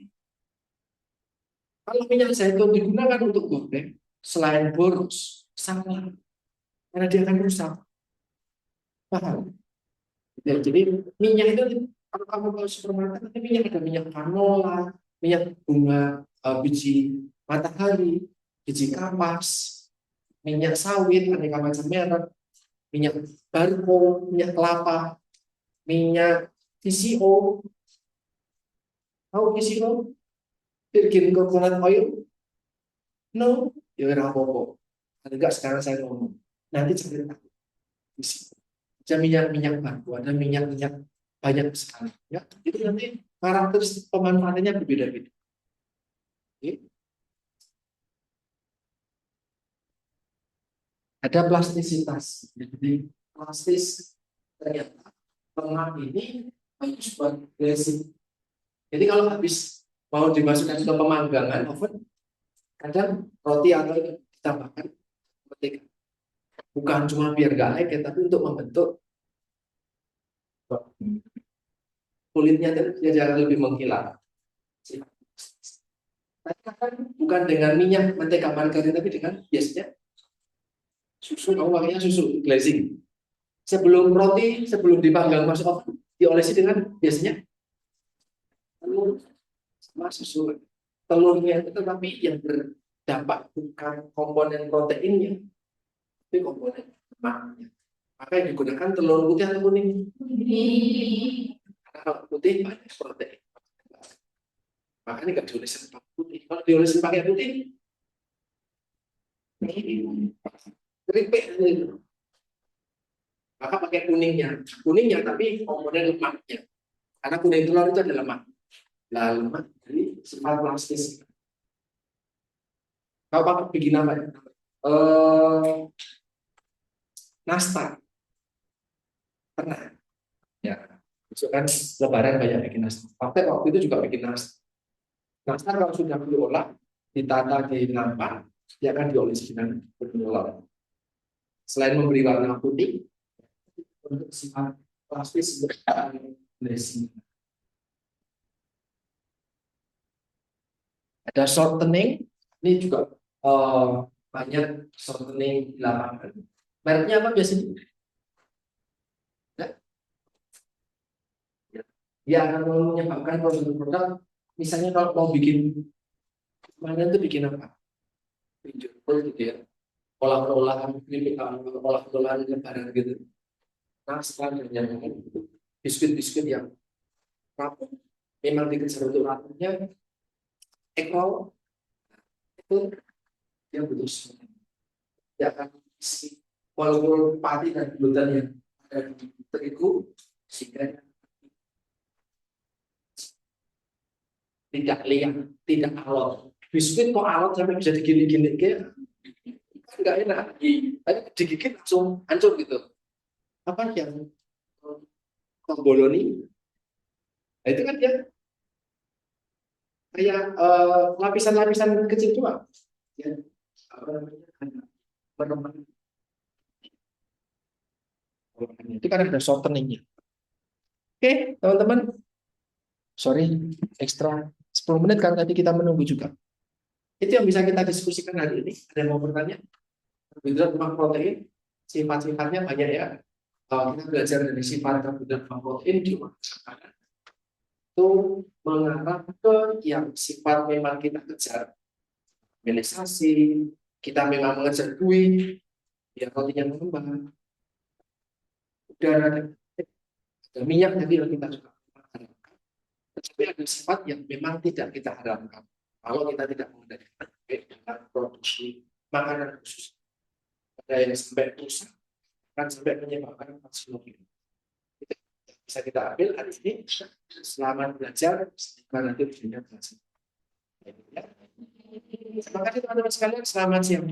Kalau minyak zaitun digunakan untuk goreng, selain boros, salah, karena dia akan rusak. Paham? Ya, jadi minyak itu kalau kamu ke supermarket nanti minyak ada minyak canola, minyak bunga biji matahari, biji kapas, minyak sawit, aneka macam merek, minyak barco, minyak kelapa, minyak VCO. Tahu VCO? Virgin coconut oil? No, ya ora apa-apa. Enggak, sekarang saya ngomong. Nanti cerita. Ada minyak-minyak baku, ada minyak-minyak banyak sekali. Ya, itu nanti karakteristik pemanfaatannya berbeda-beda. Oke. Ada plastisitas. Jadi plastis ternyata lemak ini bagus buat glazing. Jadi kalau habis mau dimasukkan ke pemanggangan oven, kadang roti atau ditambahkan mentega. Bukan cuma biar nggak lengket, tapi untuk membentuk kulitnya jadi lebih mengkilat. Bukan dengan minyak mentega margarin, tapi dengan biasanya susu. Kamu pakainya susu glazing. Sebelum roti, sebelum dipanggang masuk oven, diolesi dengan biasanya telur sama susu. Telurnya itu tapi yang berdampak bukan komponen proteinnya, tapi komponen lemaknya. Maka yang digunakan telur putih atau kuning. Karena kalau putih banyak protein. Makanya nggak diolesin pakai putih. Kalau diolesin pakai putih, keripik. Maka pakai kuningnya. Kuningnya tapi komponen lemaknya. Karena kuning telur itu ada lemak. Nah, lemak dari sifat plastis. Kalau pakai bikin apa ya? Nastar. Pernah. Ya. Besok kan lebaran banyak bikin nastar. Waktu itu juga bikin nastar. Nastar kalau sudah diolah, ditata di nampan, dia akan diolesi dengan bertelur. Selain memberi warna putih, untuk sifat plastis glazing. Ada shortening, ini juga banyak shortening di lapangan. Mereknya apa biasanya? Ya, akan menyebabkan produk-produk, misalnya kalau mau bikin, mana itu bikin apa? Pinjol gitu ya. Olah-olahan lebaran gitu. Nastar dan yang lain, biskuit-biskuit yang rapuh, memang dikejar untuk rapuhnya, ekol itu dia butuh semuanya. Dia akan isi walaupun pati dan gluten yang ada di terigu, sehingga tidak liang, tidak alot. biskuit kok alot sampai bisa digigit-gigit kayak nggak enak. Tapi digigit langsung hancur gitu. Apa yang boloni? Nah, itu kan dia kayak lapisan-lapisan kecil doang. Ya, apa namanya? Menemen. Itu kan ada shorteningnya. Oke, teman-teman. Sorry, ekstra 10 menit karena tadi kita menunggu juga. Itu yang bisa kita diskusikan hari ini. Ada yang mau bertanya? Karbohidrat lemak protein, sifat-sifatnya banyak ya. Kalau kita belajar dari sifat karbohidrat lemak protein di makanan itu mengarah ke yang sifat memang kita kejar. Mineralisasi, kita memang mengejar duit, ya rotinya mengembang. Udara, ada minyak tadi yang kita juga harapkan. Tetapi ada sifat yang memang tidak kita harapkan. Kalau kita tidak mengendalikan dengan produksi makanan khusus, ada yang sampai rusak, kan sampai menyebabkan karsinogen. Itu bisa kita ambil hari ini. Selamat belajar, semoga nanti videonya berhasil. Terima kasih teman-teman sekalian, selamat siang.